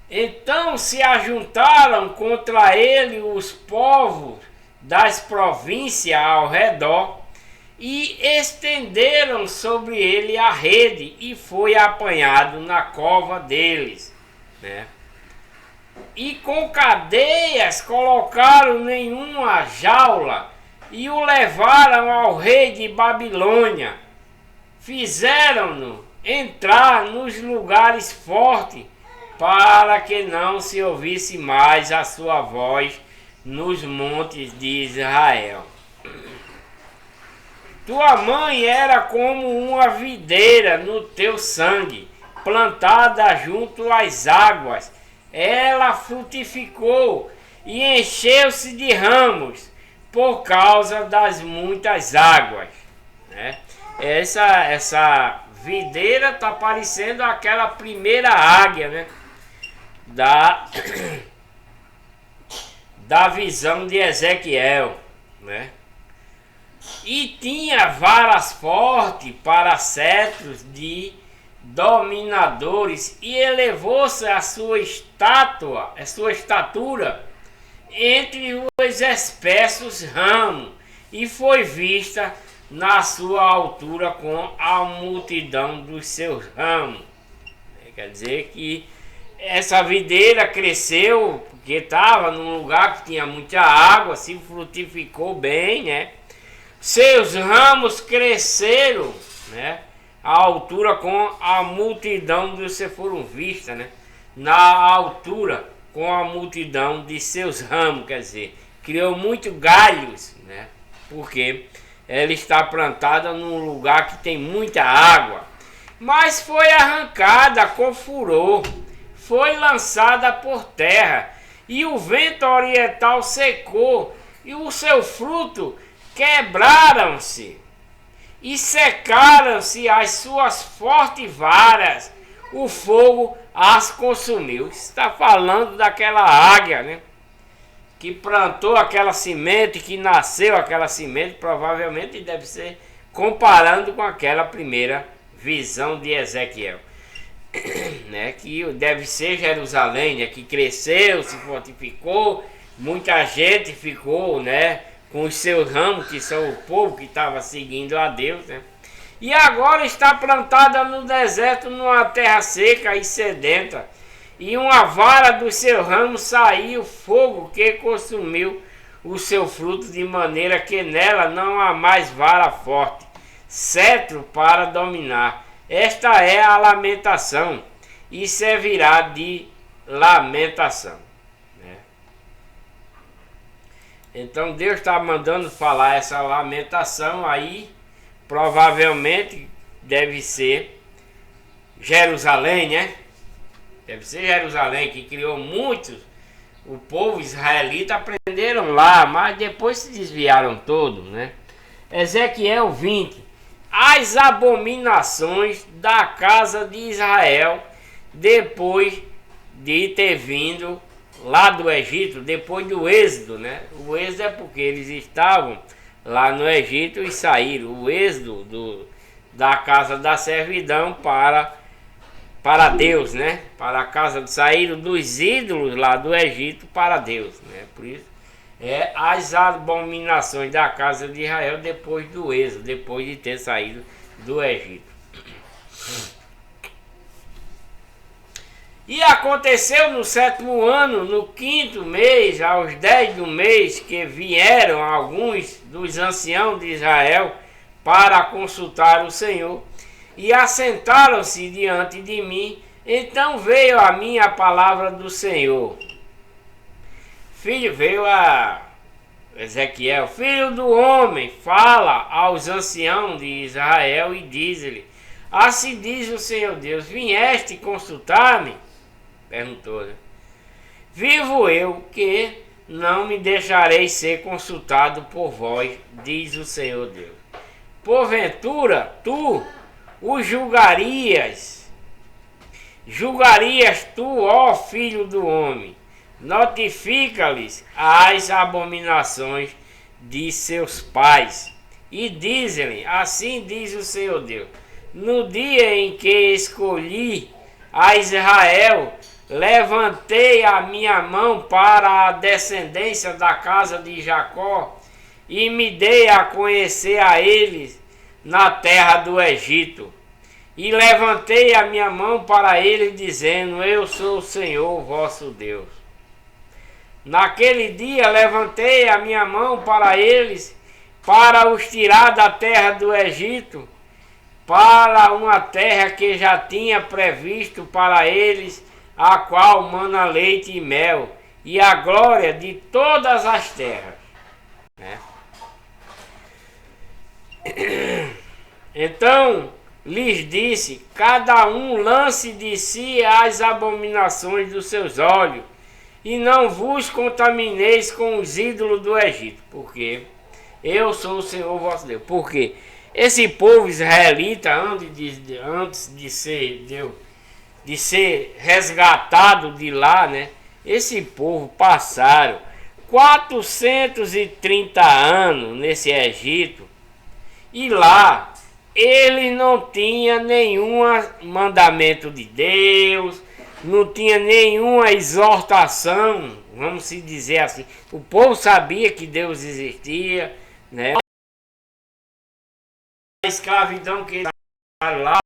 Então se ajuntaram contra ele os povos das províncias ao redor e estenderam sobre ele a rede e foi apanhado na cova deles, né? E com cadeias colocaram em uma jaula e o levaram ao rei de Babilônia. Fizeram-no entrar nos lugares fortes para que não se ouvisse mais a sua voz nos montes de Israel. Tua mãe era como uma videira no teu sangue, plantada junto às águas. Ela frutificou e encheu-se de ramos por causa das muitas águas, né? Essa videira está parecendo aquela primeira águia, né? Da visão de Ezequiel, né? E tinha varas fortes para cetros de dominadores e elevou-se a sua estatura entre os espessos ramos e foi vista na sua altura com a multidão dos seus ramos. Quer dizer que essa videira cresceu porque estava num lugar que tinha muita água, se frutificou bem, né? Seus ramos cresceram, né? A altura com a multidão de você foram vistas, né? Na altura com a multidão de seus ramos, quer dizer, criou muitos galhos, né? Porque ela está plantada num lugar que tem muita água, mas foi arrancada com furor, foi lançada por terra, e o vento oriental secou, e o seu fruto quebraram-se, e secaram-se as suas fortes varas, o fogo as consumiu. Está falando daquela águia, né? que plantou aquela semente, que nasceu aquela semente, provavelmente deve ser comparando com aquela primeira visão de Ezequiel, né? Que deve ser Jerusalém, né? Que cresceu, se fortificou, muita gente ficou, né? Com os seus ramos, que são o povo que estava seguindo a Deus, né? E agora está plantada no deserto, numa terra seca e sedenta, e uma vara do seu ramo saiu fogo que consumiu o seu fruto, de maneira que nela não há mais vara forte, cetro para dominar. Esta é a lamentação, e servirá de lamentação, né? Então Deus está mandando falar essa lamentação aí, provavelmente deve ser Jerusalém, né? Deve ser Jerusalém, que criou muitos. O povo israelita aprenderam lá, mas depois se desviaram todos, né? Ezequiel 20. As abominações da casa de Israel depois de ter vindo lá do Egito, depois do êxodo, né? O êxodo é porque eles estavam lá no Egito e saíram. O êxodo da casa da servidão para Deus, né? Para a casa, saíram dos ídolos lá do Egito para Deus, né? Por isso as abominações da casa de Israel depois do êxodo, depois de ter saído do Egito. E aconteceu no 7º ano, no 5º mês, aos 10 do mês, que vieram alguns dos anciãos de Israel para consultar o Senhor, e assentaram-se diante de mim. Então veio a mim a palavra do Senhor. Veio a Ezequiel: filho do homem, fala aos anciãos de Israel e diz-lhe: assim diz o Senhor Deus, vieste consultar-me? Perguntou, né? Vivo eu que não me deixarei ser consultado por vós, diz o Senhor Deus. Porventura tu o julgarias tu, ó filho do homem, notifica-lhes as abominações de seus pais, e diz-lhe: assim diz o Senhor Deus, no dia em que escolhi a Israel, levantei a minha mão para a descendência da casa de Jacó, e me dei a conhecer a eles na terra do Egito. E levantei a minha mão para eles, dizendo: eu sou o Senhor vosso Deus. Naquele dia levantei a minha mão para eles, para os tirar da terra do Egito, para uma terra que já tinha previsto para eles, a qual mana leite e mel, e a glória de todas as terras, né? Então lhes disse: cada um lance de si as abominações dos seus olhos, e não vos contamineis com os ídolos do Egito, porque eu sou o Senhor vosso Deus. Porque esse povo israelita, antes de ser resgatado de lá, né? Esse povo passaram 430 anos nesse Egito, e lá ele não tinha nenhum mandamento de Deus, não tinha nenhuma exortação, vamos se dizer assim. O povo sabia que Deus existia, né? A escravidão que eles estavam lá,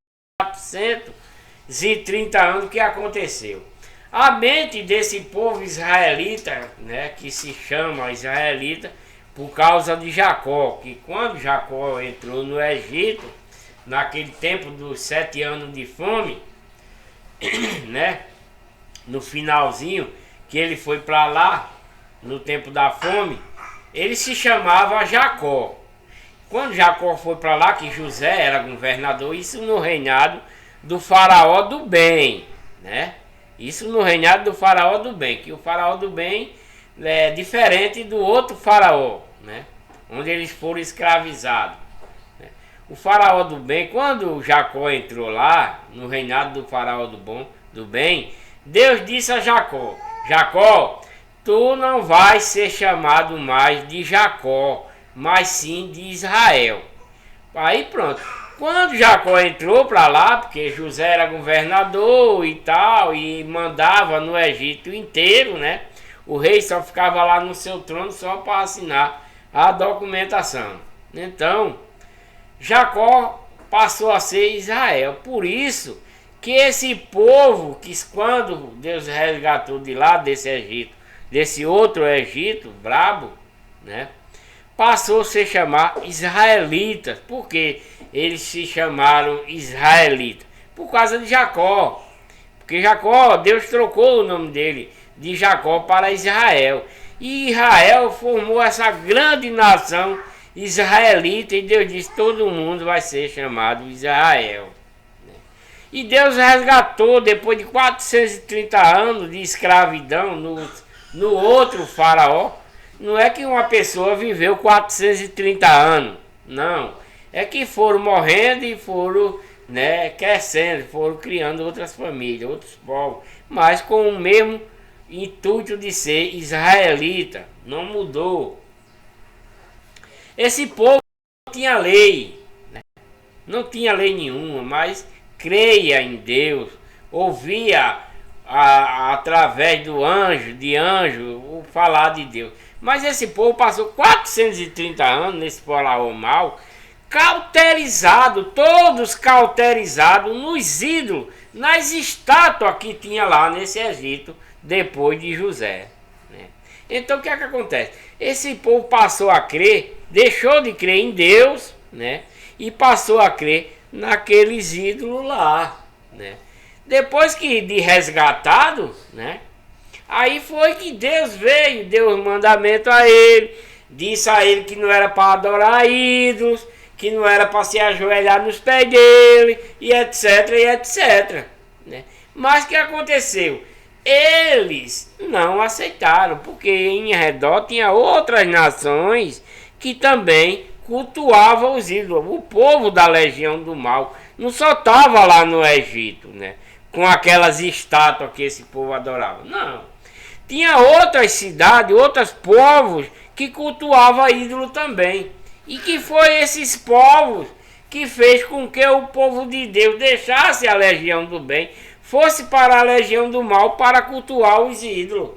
430 anos, que aconteceu. A mente desse povo israelita, né, que se chama israelita, por causa de Jacó, que quando Jacó entrou no Egito, naquele tempo dos 7 anos de fome, né, no finalzinho, que ele foi para lá, no tempo da fome, ele se chamava Jacó. Quando Jacó foi para lá, que José era governador, isso no reinado do faraó do bem, né? Isso no reinado do faraó do bem, que o faraó do bem é diferente do outro faraó, né? Onde eles foram escravizados. Né? O faraó do bem, quando Jacó entrou lá, no reinado do faraó do bem, Deus disse a Jacó: Jacó, tu não vais ser chamado mais de Jacó, mas sim de Israel. Aí pronto. Quando Jacó entrou para lá, porque José era governador e tal, e mandava no Egito inteiro, né? O rei só ficava lá no seu trono só para assinar a documentação. Então, Jacó passou a ser Israel. Por isso que esse povo, que quando Deus resgatou de lá desse Egito, desse outro Egito brabo, né? Passou a se chamar israelitas. Por que eles se chamaram israelitas? Por causa de Jacó. Porque Jacó, Deus trocou o nome dele de Jacó para Israel. E Israel formou essa grande nação israelita. E Deus disse: todo mundo vai ser chamado Israel. E Deus resgatou, depois de 430 anos de escravidão no outro faraó. Não é que uma pessoa viveu 430 anos, não. É que foram morrendo e foram, né, crescendo, foram criando outras famílias, outros povos, mas com o mesmo intuito de ser israelita, não mudou. Esse povo não tinha lei, né? Não tinha lei nenhuma, mas creia em Deus, ouvia através do anjo, o falar de Deus. Mas esse povo passou 430 anos nesse faraó mal, cauterizado, todos cauterizados nos ídolos, nas estátuas que tinha lá nesse Egito, depois de José, né? Então o que é que acontece? Esse povo passou a crer, deixou de crer em Deus, né? E passou a crer naqueles ídolos lá, né? Depois que de resgatado, né? Aí foi que Deus veio, deu os mandamentos a ele, disse a ele que não era para adorar ídolos, que não era para se ajoelhar nos pés dele, e etc, e etc, né? Mas o que aconteceu? Eles não aceitaram, porque em redor tinha outras nações que também cultuavam os ídolos. O povo da legião do mal não só estava lá no Egito, né, com aquelas estátuas que esse povo adorava, não. Tinha outras cidades, outros povos que cultuavam ídolo também. E que foi esses povos que fez com que o povo de Deus deixasse a legião do bem, fosse para a legião do mal para cultuar os ídolos.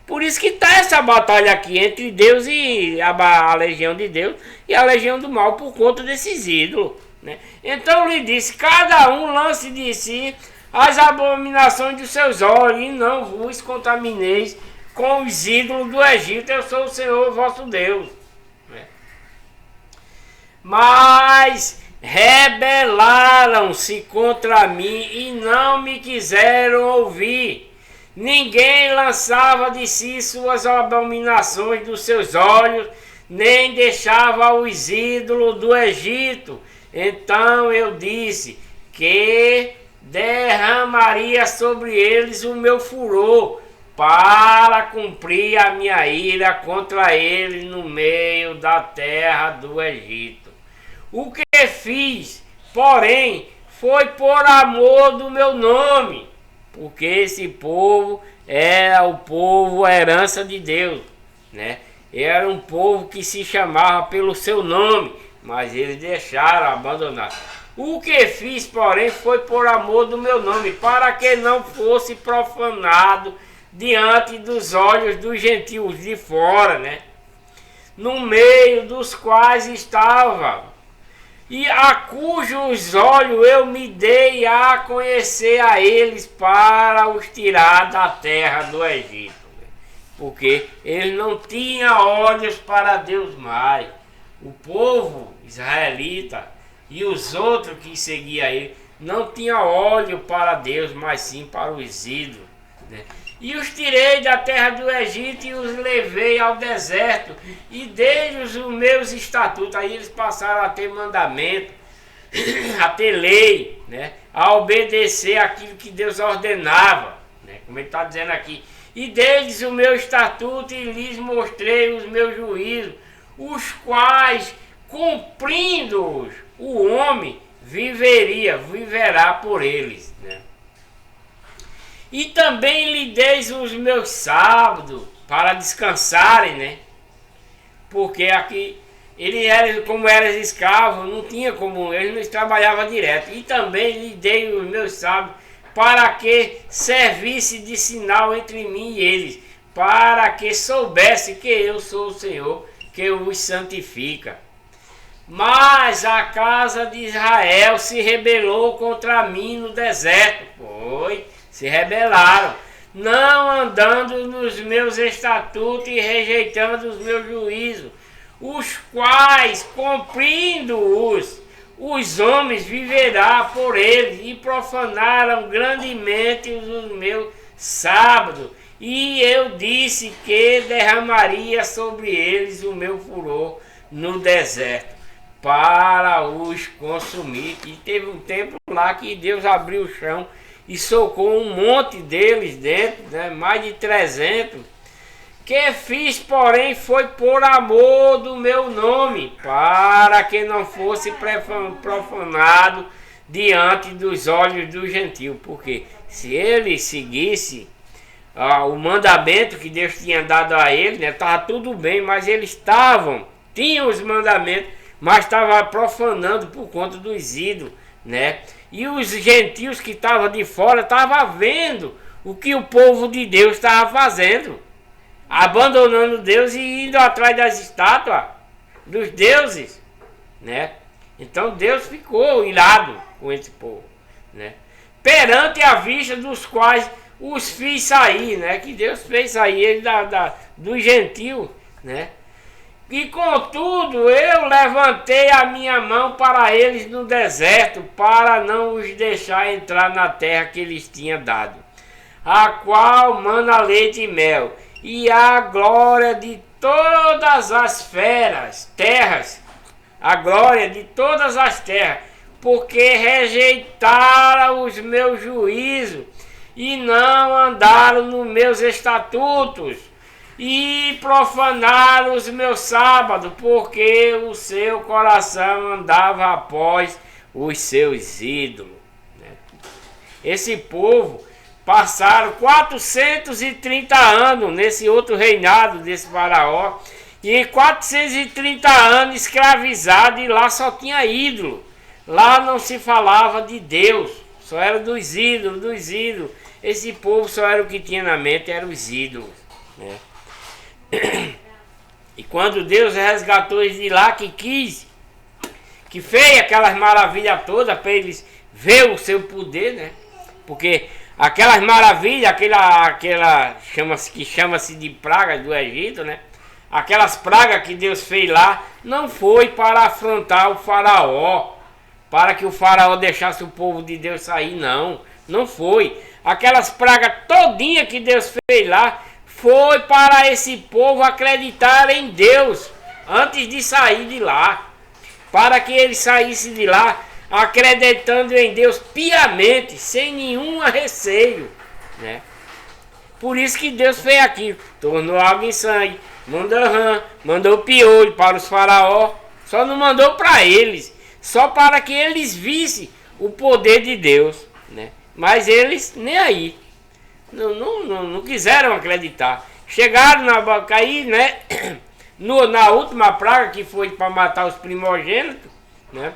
Por isso que está essa batalha aqui entre Deus e a legião de Deus e a legião do mal, por conta desses ídolos, né? Então lhe disse: cada um lance de si as abominações dos seus olhos, e não vos contamineis com os ídolos do Egito. Eu sou o Senhor vosso Deus. Mas rebelaram-se contra mim e não me quiseram ouvir. Ninguém lançava de si suas abominações dos seus olhos, nem deixava os ídolos do Egito. Então eu disse que derramaria sobre eles o meu furor, para cumprir a minha ira contra eles no meio da terra do Egito. O que fiz, porém, foi por amor do meu nome, porque esse povo era o povo, a herança de Deus, né? Era um povo que se chamava pelo seu nome, mas eles deixaram, abandonar. O que fiz, porém, foi por amor do meu nome, para que não fosse profanado diante dos olhos dos gentios de fora, né? No meio dos quais estava, e a cujos olhos eu me dei a conhecer a eles para os tirar da terra do Egito. Porque ele não tinha olhos para Deus mais. O povo israelita e os outros que seguiam ele não tinha olho para Deus, mas sim para os ídolos, né? E os tirei da terra do Egito e os levei ao deserto, e dei-lhes os meus estatutos. Aí eles passaram a ter mandamento, a ter lei, né? A obedecer aquilo que Deus ordenava, né? Como ele está dizendo aqui. E dei-lhes o meu estatuto e lhes mostrei os meus juízos, os quais, cumprindo-os, o homem viverá por eles, né? E também lhe deis os meus sábados para descansarem, né? Porque aqui ele era, como era escravo, não tinha como, ele não trabalhava direto. E também lhe dei os meus sábios para que servisse de sinal entre mim e eles, para que soubesse que eu sou o Senhor, que os santifica. Mas a casa de Israel se rebelou contra mim no deserto. Se rebelaram, não andando nos meus estatutos e rejeitando os meus juízos, os quais, cumprindo-os, os homens viverá por eles, e profanaram grandemente os meus sábados. E eu disse que derramaria sobre eles o meu furor no deserto, para os consumir. E teve um tempo lá que Deus abriu o chão e socou um monte deles dentro, né? Mais de 300. Que fiz, porém, foi por amor do meu nome, para que não fosse profanado diante dos olhos do gentio. Porque se ele seguisse o mandamento que Deus tinha dado a ele, né, estava tudo bem, mas eles tinham os mandamentos, mas estavam profanando por conta dos ídolos, né? E os gentios que estavam de fora estavam vendo o que o povo de Deus estava fazendo, abandonando Deus e indo atrás das estátuas dos deuses, né? Então Deus ficou irado com esse povo, né? Perante a vista dos quais os fiz sair, né? Que Deus fez sair ele do gentio, né? E contudo eu levantei a minha mão para eles no deserto, para não os deixar entrar na terra que eles tinham dado, a qual mana leite e mel, e a glória de todas as terras, a glória de todas as terras, porque rejeitaram os meus juízos e não andaram nos meus estatutos, e profanaram os meus sábados, porque o seu coração andava após os seus ídolos. Esse povo passaram 430 anos nesse outro reinado desse faraó, e 430 anos escravizado, e lá só tinha ídolo. Lá não se falava de Deus, só era dos ídolos. Esse povo só era o que tinha na mente, eram os ídolos, né? E quando Deus resgatou eles de lá, que fez aquelas maravilhas todas para eles ver o seu poder, né? Porque aquelas maravilhas, aquela chama-se de pragas do Egito, né? Aquelas pragas que Deus fez lá, não foi para afrontar o faraó, para que o faraó deixasse o povo de Deus sair, não foi. Aquelas pragas todinha que Deus fez lá, foi para esse povo acreditar em Deus antes de sair de lá, para que eles saíssem de lá acreditando em Deus piamente, sem nenhum receio, né? Por isso que Deus fez aqui, tornou água em sangue, mandou rã, mandou piolho para os faraó, só não mandou para eles, só para que eles vissem o poder de Deus, né? Mas eles nem aí. Não quiseram acreditar. Chegaram na cair, né? Na última praga, que foi para matar os primogênitos, né?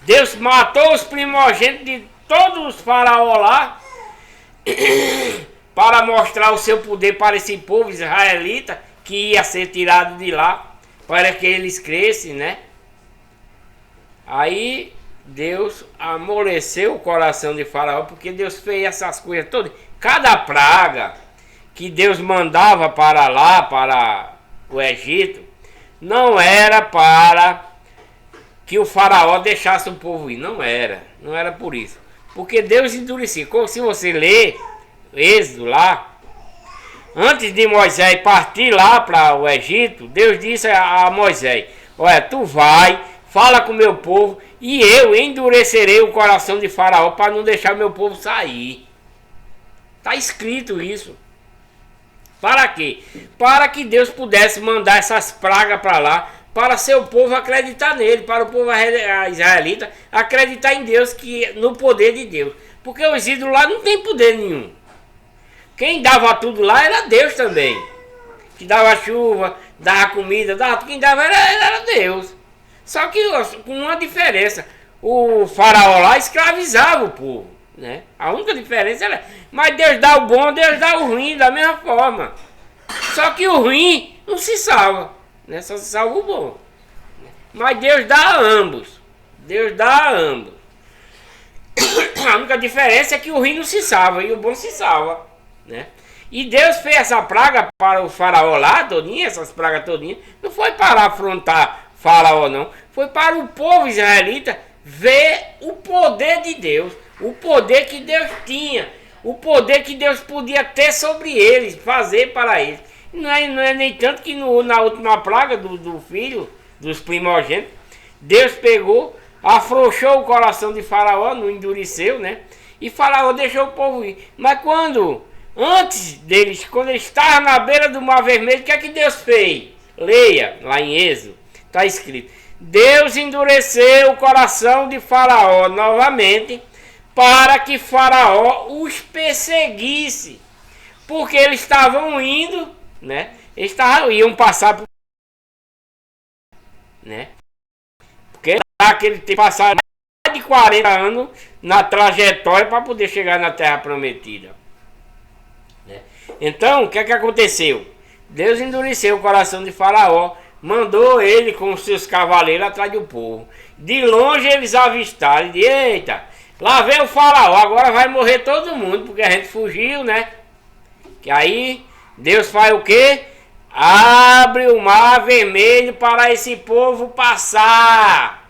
Deus matou os primogênitos de todos os faraós lá para mostrar o seu poder para esse povo israelita que ia ser tirado de lá, para que eles crescem, né? Aí Deus amoleceu o coração de Faraó, porque Deus fez essas coisas todas. Cada praga que Deus mandava para lá, para o Egito, não era para que o Faraó deixasse o povo ir. Não era por isso. Porque Deus endurecia. Se você ler Êxodo lá, antes de Moisés partir lá para o Egito, Deus disse a Moisés: olha, tu vai, fala com o meu povo, e eu endurecerei o coração de Faraó para não deixar meu povo sair. Está escrito isso. Para quê? Para que Deus pudesse mandar essas pragas para lá, para seu povo acreditar nele, para o povo israelita acreditar em Deus, no poder de Deus. Porque os ídolos lá não tem poder nenhum. Quem dava tudo lá era Deus também. Que dava chuva, dava comida, dava, quem dava era Deus. Só que com uma diferença. O faraó lá escravizava o povo, né? A única diferença era... Mas Deus dá o bom, Deus dá o ruim da mesma forma. Só que o ruim não se salva, né? Só se salva o bom. Mas Deus dá a ambos. Deus dá a ambos. A única diferença é que o ruim não se salva e o bom se salva, né? E Deus fez essa praga para o faraó lá, todinha, essas pragas todinhas. Não foi para afrontar faraó, não. Foi para o povo israelita ver o poder de Deus. O poder que Deus tinha. O poder que Deus podia ter sobre eles, fazer para eles. Não é nem tanto que na última praga do filho, dos primogênitos, Deus pegou, afrouxou o coração de faraó, não endureceu, né? E faraó deixou o povo ir. Mas antes deles, quando eles estavam na beira do Mar Vermelho, o que é que Deus fez? Leia, lá em Êxodo, está escrito. Deus endureceu o coração de faraó novamente, para que faraó os perseguisse. Porque eles estavam indo, né? Iam passar por... né? Porque aquele tempo passaram mais de 40 anos na trajetória para poder chegar na Terra Prometida. Né? Então, o que é que aconteceu? Deus endureceu o coração de faraó, mandou ele com os seus cavaleiros atrás do povo. De longe eles avistaram e disseram, eita, lá vem o faraó, agora vai morrer todo mundo, porque a gente fugiu, né? Que aí Deus faz o quê? Abre o Mar Vermelho para esse povo passar,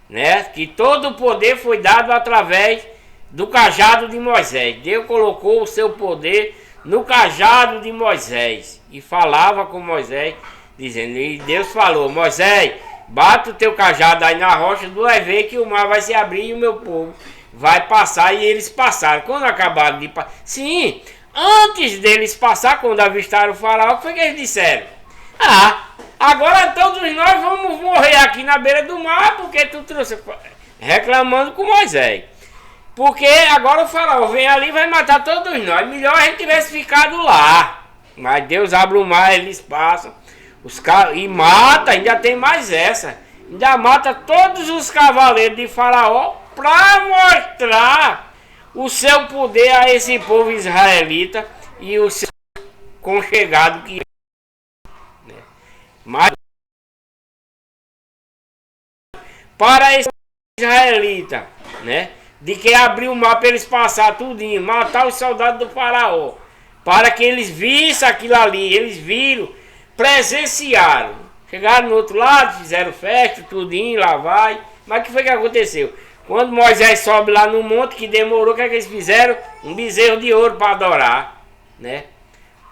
né? Que todo o poder foi dado através do cajado de Moisés. Deus colocou o seu poder no cajado de Moisés e falava com Moisés, dizendo, e Deus falou, Moisés, bata o teu cajado aí na rocha, tu vai ver que o mar vai se abrir e o meu povo vai passar. E eles passaram. Quando acabaram de passar, sim, antes deles passar, quando avistaram o faraó, o que foi que eles disseram? Agora todos nós vamos morrer aqui na beira do mar, porque tu trouxe, reclamando com Moisés. Porque agora o faraó vem ali e vai matar todos nós. Melhor a gente tivesse ficado lá. Mas Deus abre o mar, eles passam. E mata, ainda tem mais essa. Ainda mata todos os cavaleiros de faraó para mostrar o seu poder a esse povo israelita e o seu conchegado que é. Mas para esse israelita, né? De que abriu o mar para eles passar tudinho, matar os soldados do faraó, para que eles vissem aquilo ali. Eles viram, presenciaram, chegaram no outro lado, fizeram festa, tudinho, lá vai. Mas o que foi que aconteceu? Quando Moisés sobe lá no monte, que demorou, o que é que eles fizeram? Um bezerro de ouro para adorar, né?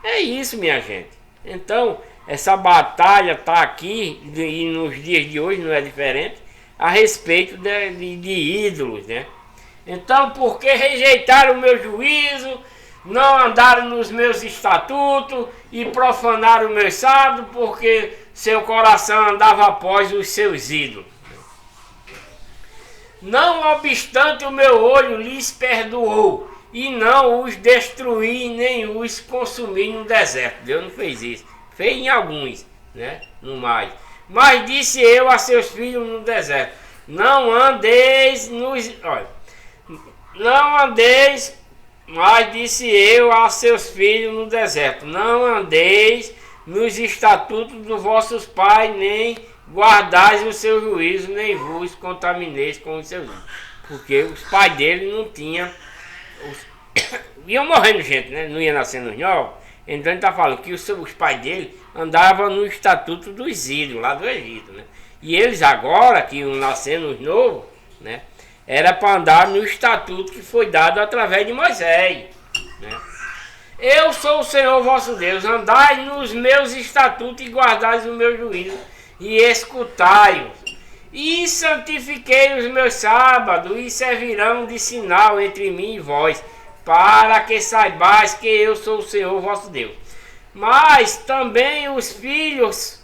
É isso, minha gente. Então, essa batalha está aqui, e nos dias de hoje não é diferente, a respeito de ídolos, né? Então, porque rejeitaram o meu juízo, não andaram nos meus estatutos e profanaram o meu sábado, porque seu coração andava após os seus ídolos. Não obstante, o meu olho lhes perdoou, e não os destruí, nem os consumi no deserto. Deus não fez isso. Fez em alguns, né? No mais. Mas disse eu a seus filhos no deserto, não andeis nos... Olha, não andeis, mas disse eu a seus filhos no deserto, não andeis nos estatutos dos vossos pais, nem guardais o seu juízo, nem vos contamineis com os seus ídolos. Porque os pais dele não tinham... Iam morrendo gente, né? Não ia nascendo novos. Então ele está falando que os pais dele andavam no estatuto dos ídolos, lá do Egito, né? E eles agora, que iam nascendo os novos, né? Era para andar no estatuto que foi dado através de Moisés, né? Eu sou o Senhor vosso Deus, andai nos meus estatutos e guardai o meu juízo e escutai-os. E santifiquei os meus sábados e servirão de sinal entre mim e vós, para que saibais que eu sou o Senhor vosso Deus. Mas também os filhos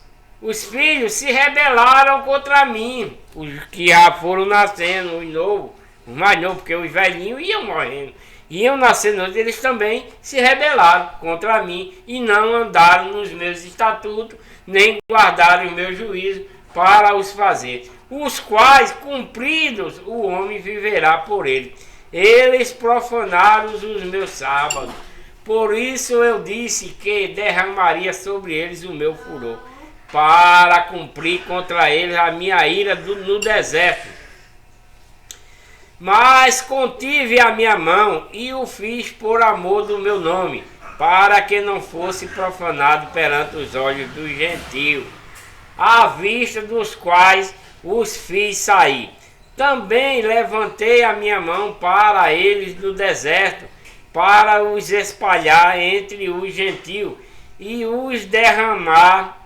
se rebelaram contra mim, os que já foram nascendo, os novos, os mais novos, porque os velhinhos iam morrendo. Iam nascendo, eles também se rebelaram contra mim e não andaram nos meus estatutos, nem guardaram os meus juízos para os fazer, os quais, cumpridos, o homem viverá por ele. Eles profanaram os meus sábados, por isso eu disse que derramaria sobre eles o meu furor, para cumprir contra eles a minha ira no deserto. Mas contive a minha mão e o fiz por amor do meu nome, para que não fosse profanado perante os olhos dos gentios, à vista dos quais os fiz sair. Também levantei a minha mão para eles no deserto, para os espalhar entre os gentios e os derramar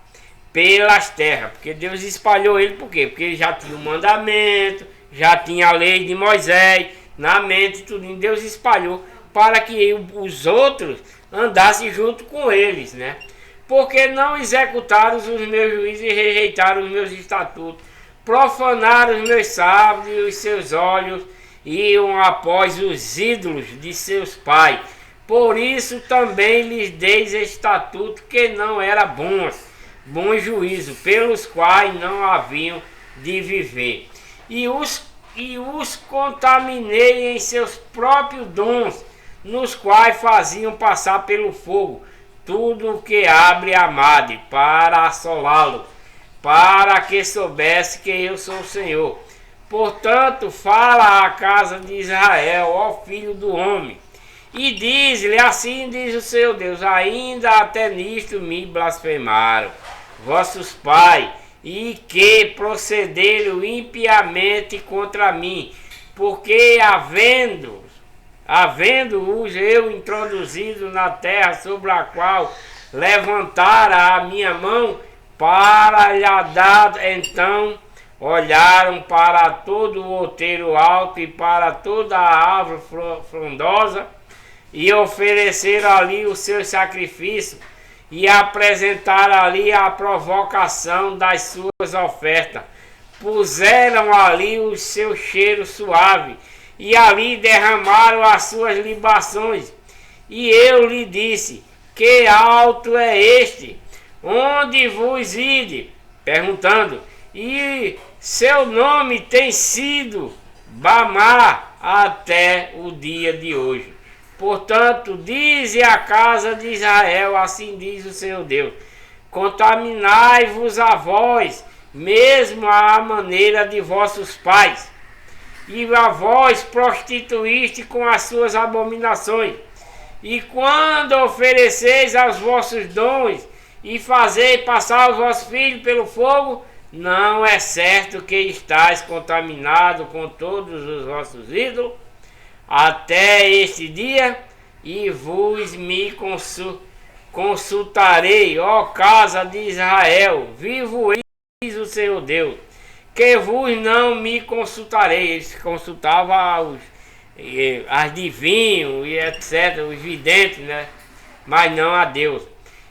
pelas terras. Porque Deus espalhou ele, por quê? Porque ele já tinha o mandamento, já tinha a lei de Moisés na mente, tudo. Deus espalhou para que os outros andassem junto com eles, né? Porque não executaram os meus juízos e rejeitaram os meus estatutos, profanaram os meus sábados e os seus olhos iam após os ídolos de seus pais. Por isso também lhes dei estatuto que não era bom juízo, pelos quais não haviam de viver. E os contaminei em seus próprios dons, nos quais faziam passar pelo fogo tudo o que abre a madre, para assolá-lo, para que soubesse que eu sou o Senhor. Portanto, fala à casa de Israel, ó filho do homem, e diz-lhe, assim diz o seu Deus, ainda até nisto me blasfemaram vossos pais, e que procederam impiamente contra mim, porque havendo-os eu introduzido na terra sobre a qual levantara a minha mão para lhe dar, então olharam para todo o outeiro alto e para toda a árvore frondosa e ofereceram ali o seu sacrifício e apresentaram ali a provocação das suas ofertas. Puseram ali o seu cheiro suave e ali derramaram as suas libações. E eu lhe disse, que alto é este? Onde vos ide? Perguntando. E seu nome tem sido Bamá até o dia de hoje. Portanto, dize a casa de Israel, assim diz o Senhor Deus, contaminai-vos a vós, mesmo à maneira de vossos pais, e a vós prostituíste com as suas abominações. E quando ofereceis aos vossos dons, e fazeis passar os vossos filhos pelo fogo, não é certo que estáis contaminados com todos os vossos ídolos, até este dia, e vos me consultarei, ó casa de Israel, vivo diz o Senhor Deus, que vos não me consultarei. Eles consultavam os adivinhos e etc, os videntes, né? Mas não a Deus.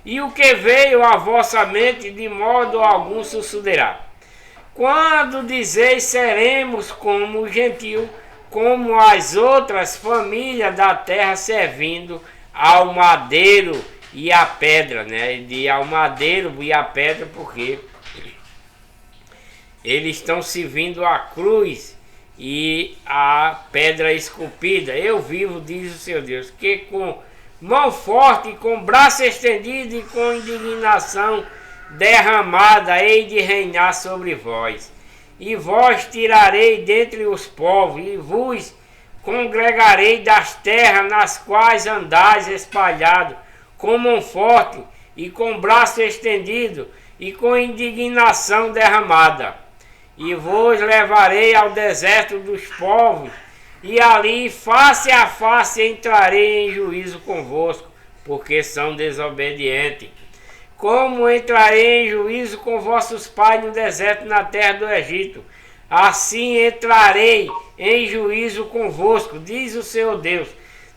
E o que veio à vossa mente, de modo algum sucederá. Quando dizeis seremos como o gentil, como as outras famílias da terra, servindo ao madeiro e à pedra, né? De ao madeiro e à pedra, porque eles estão servindo a cruz e a pedra esculpida. Eu vivo, diz o Senhor Deus, que com mão forte, com braço estendido e com indignação derramada hei de reinar sobre vós. E vós tirarei dentre os povos, e vos congregarei das terras nas quais andais espalhado, com mão forte, e com braço estendido, e com indignação derramada. E vos levarei ao deserto dos povos, e ali face a face entrarei em juízo convosco, porque são desobedientes. Como entrarei em juízo com vossos pais no deserto, na terra do Egito, assim entrarei em juízo convosco, diz o Senhor Deus.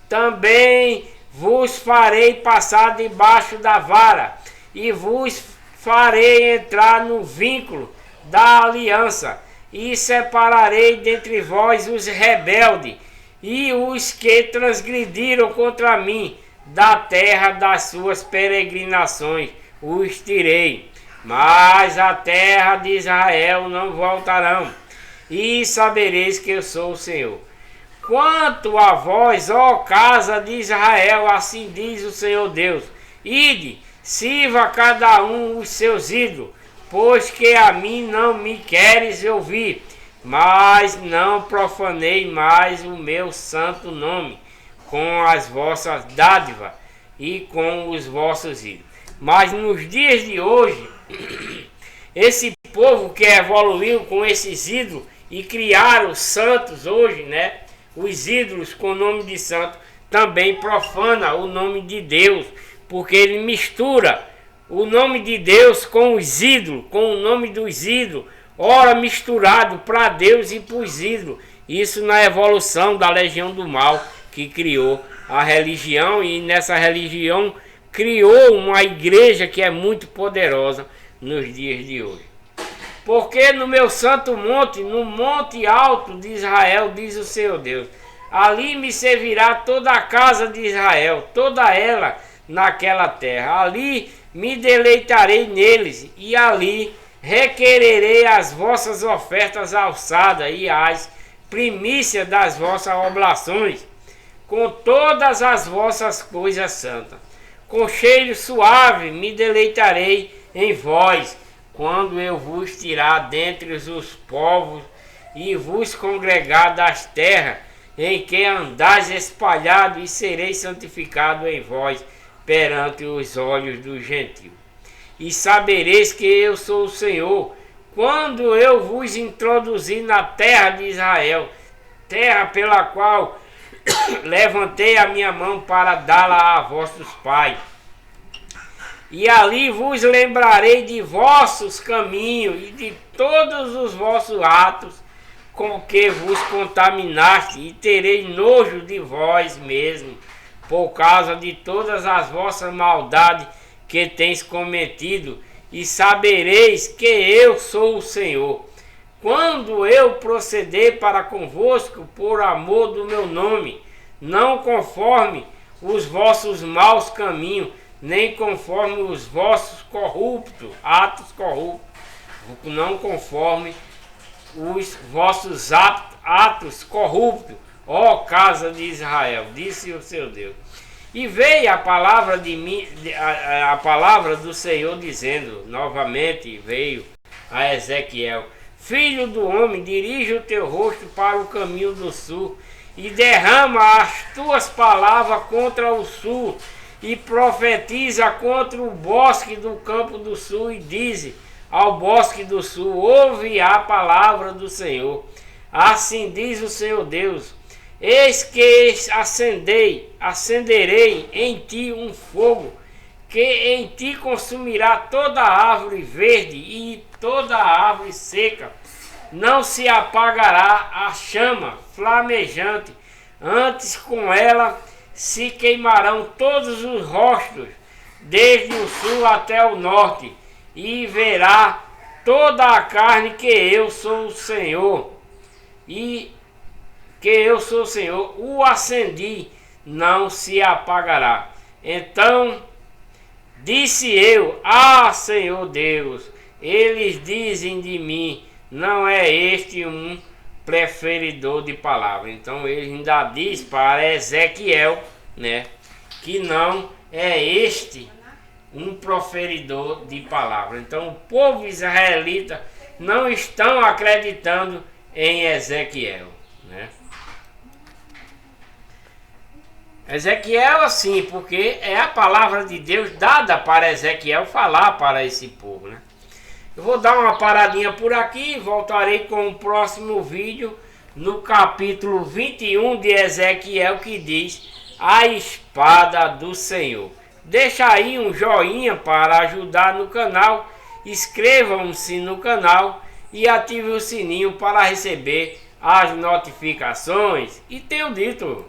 Também vos farei passar debaixo da vara, e vos farei entrar no vínculo da aliança, e separarei dentre vós os rebeldes e os que transgrediram contra mim da terra das suas peregrinações, os tirei. Mas a terra de Israel não voltarão, e sabereis que eu sou o Senhor. Quanto a vós, ó casa de Israel, assim diz o Senhor Deus: ide, sirva cada um os seus ídolos, pois que a mim não me queres ouvir, mas não profanei mais o meu santo nome com as vossas dádivas e com os vossos ídolos. Mas nos dias de hoje, esse povo que evoluiu com esses ídolos e criaram santos hoje, né? Os ídolos com o nome de santo também profana o nome de Deus, porque ele mistura o nome de Deus com os ídolos, com o nome dos ídolos, ora misturado para Deus e para os ídolos. Isso na evolução da legião do mal que criou a religião, e nessa religião criou uma igreja que é muito poderosa nos dias de hoje. Porque no meu santo monte, no monte alto de Israel, diz o Senhor Deus, ali me servirá toda a casa de Israel, toda ela naquela terra. Ali me deleitarei neles, e ali requererei as vossas ofertas alçadas e as primícias das vossas oblações, com todas as vossas coisas santas. Com cheiro suave me deleitarei em vós, quando eu vos tirar dentre os povos e vos congregar das terras em que andais espalhado, e serei santificado em vós perante os olhos dos gentios. E sabereis que eu sou o Senhor, quando eu vos introduzir na terra de Israel, terra pela qual levantei a minha mão para dá-la a vossos pais. E ali vos lembrarei de vossos caminhos e de todos os vossos atos com que vos contaminaste, e terei nojo de vós mesmos, por causa de todas as vossas maldades que tens cometido, e sabereis que eu sou o Senhor, quando eu proceder para convosco por amor do meu nome, não conforme os vossos maus caminhos, nem conforme os vossos atos corruptos, não conforme os vossos atos corruptos, ó casa de Israel, disse o seu Deus. E veio a palavra de mim, a palavra do Senhor dizendo, novamente veio a Ezequiel: filho do homem, dirige o teu rosto para o caminho do sul, e derrama as tuas palavras contra o sul, e profetiza contra o bosque do campo do sul, e diz ao bosque do sul: ouve a palavra do Senhor. Assim diz o Senhor Deus: eis que acenderei em ti um fogo, que em ti consumirá toda árvore verde e toda árvore seca. Não se apagará a chama flamejante, antes com ela se queimarão todos os rostos, desde o sul até o norte, e verá toda a carne que eu sou o Senhor, e que eu sou o Senhor, o acendi, não se apagará. Então disse eu: ah, Senhor Deus, eles dizem de mim, não é este um preferidor de palavra. Então ele ainda diz para Ezequiel, né, que não é este um proferidor de palavra. Então o povo israelita não estão acreditando em Ezequiel, né? Ezequiel, assim, porque é a palavra de Deus dada para Ezequiel falar para esse povo, né? Eu vou dar uma paradinha por aqui e voltarei com o próximo vídeo no capítulo 21 de Ezequiel, que diz: a espada do Senhor. Deixa aí um joinha para ajudar no canal, inscrevam-se no canal e ative o sininho para receber as notificações. E tenho dito.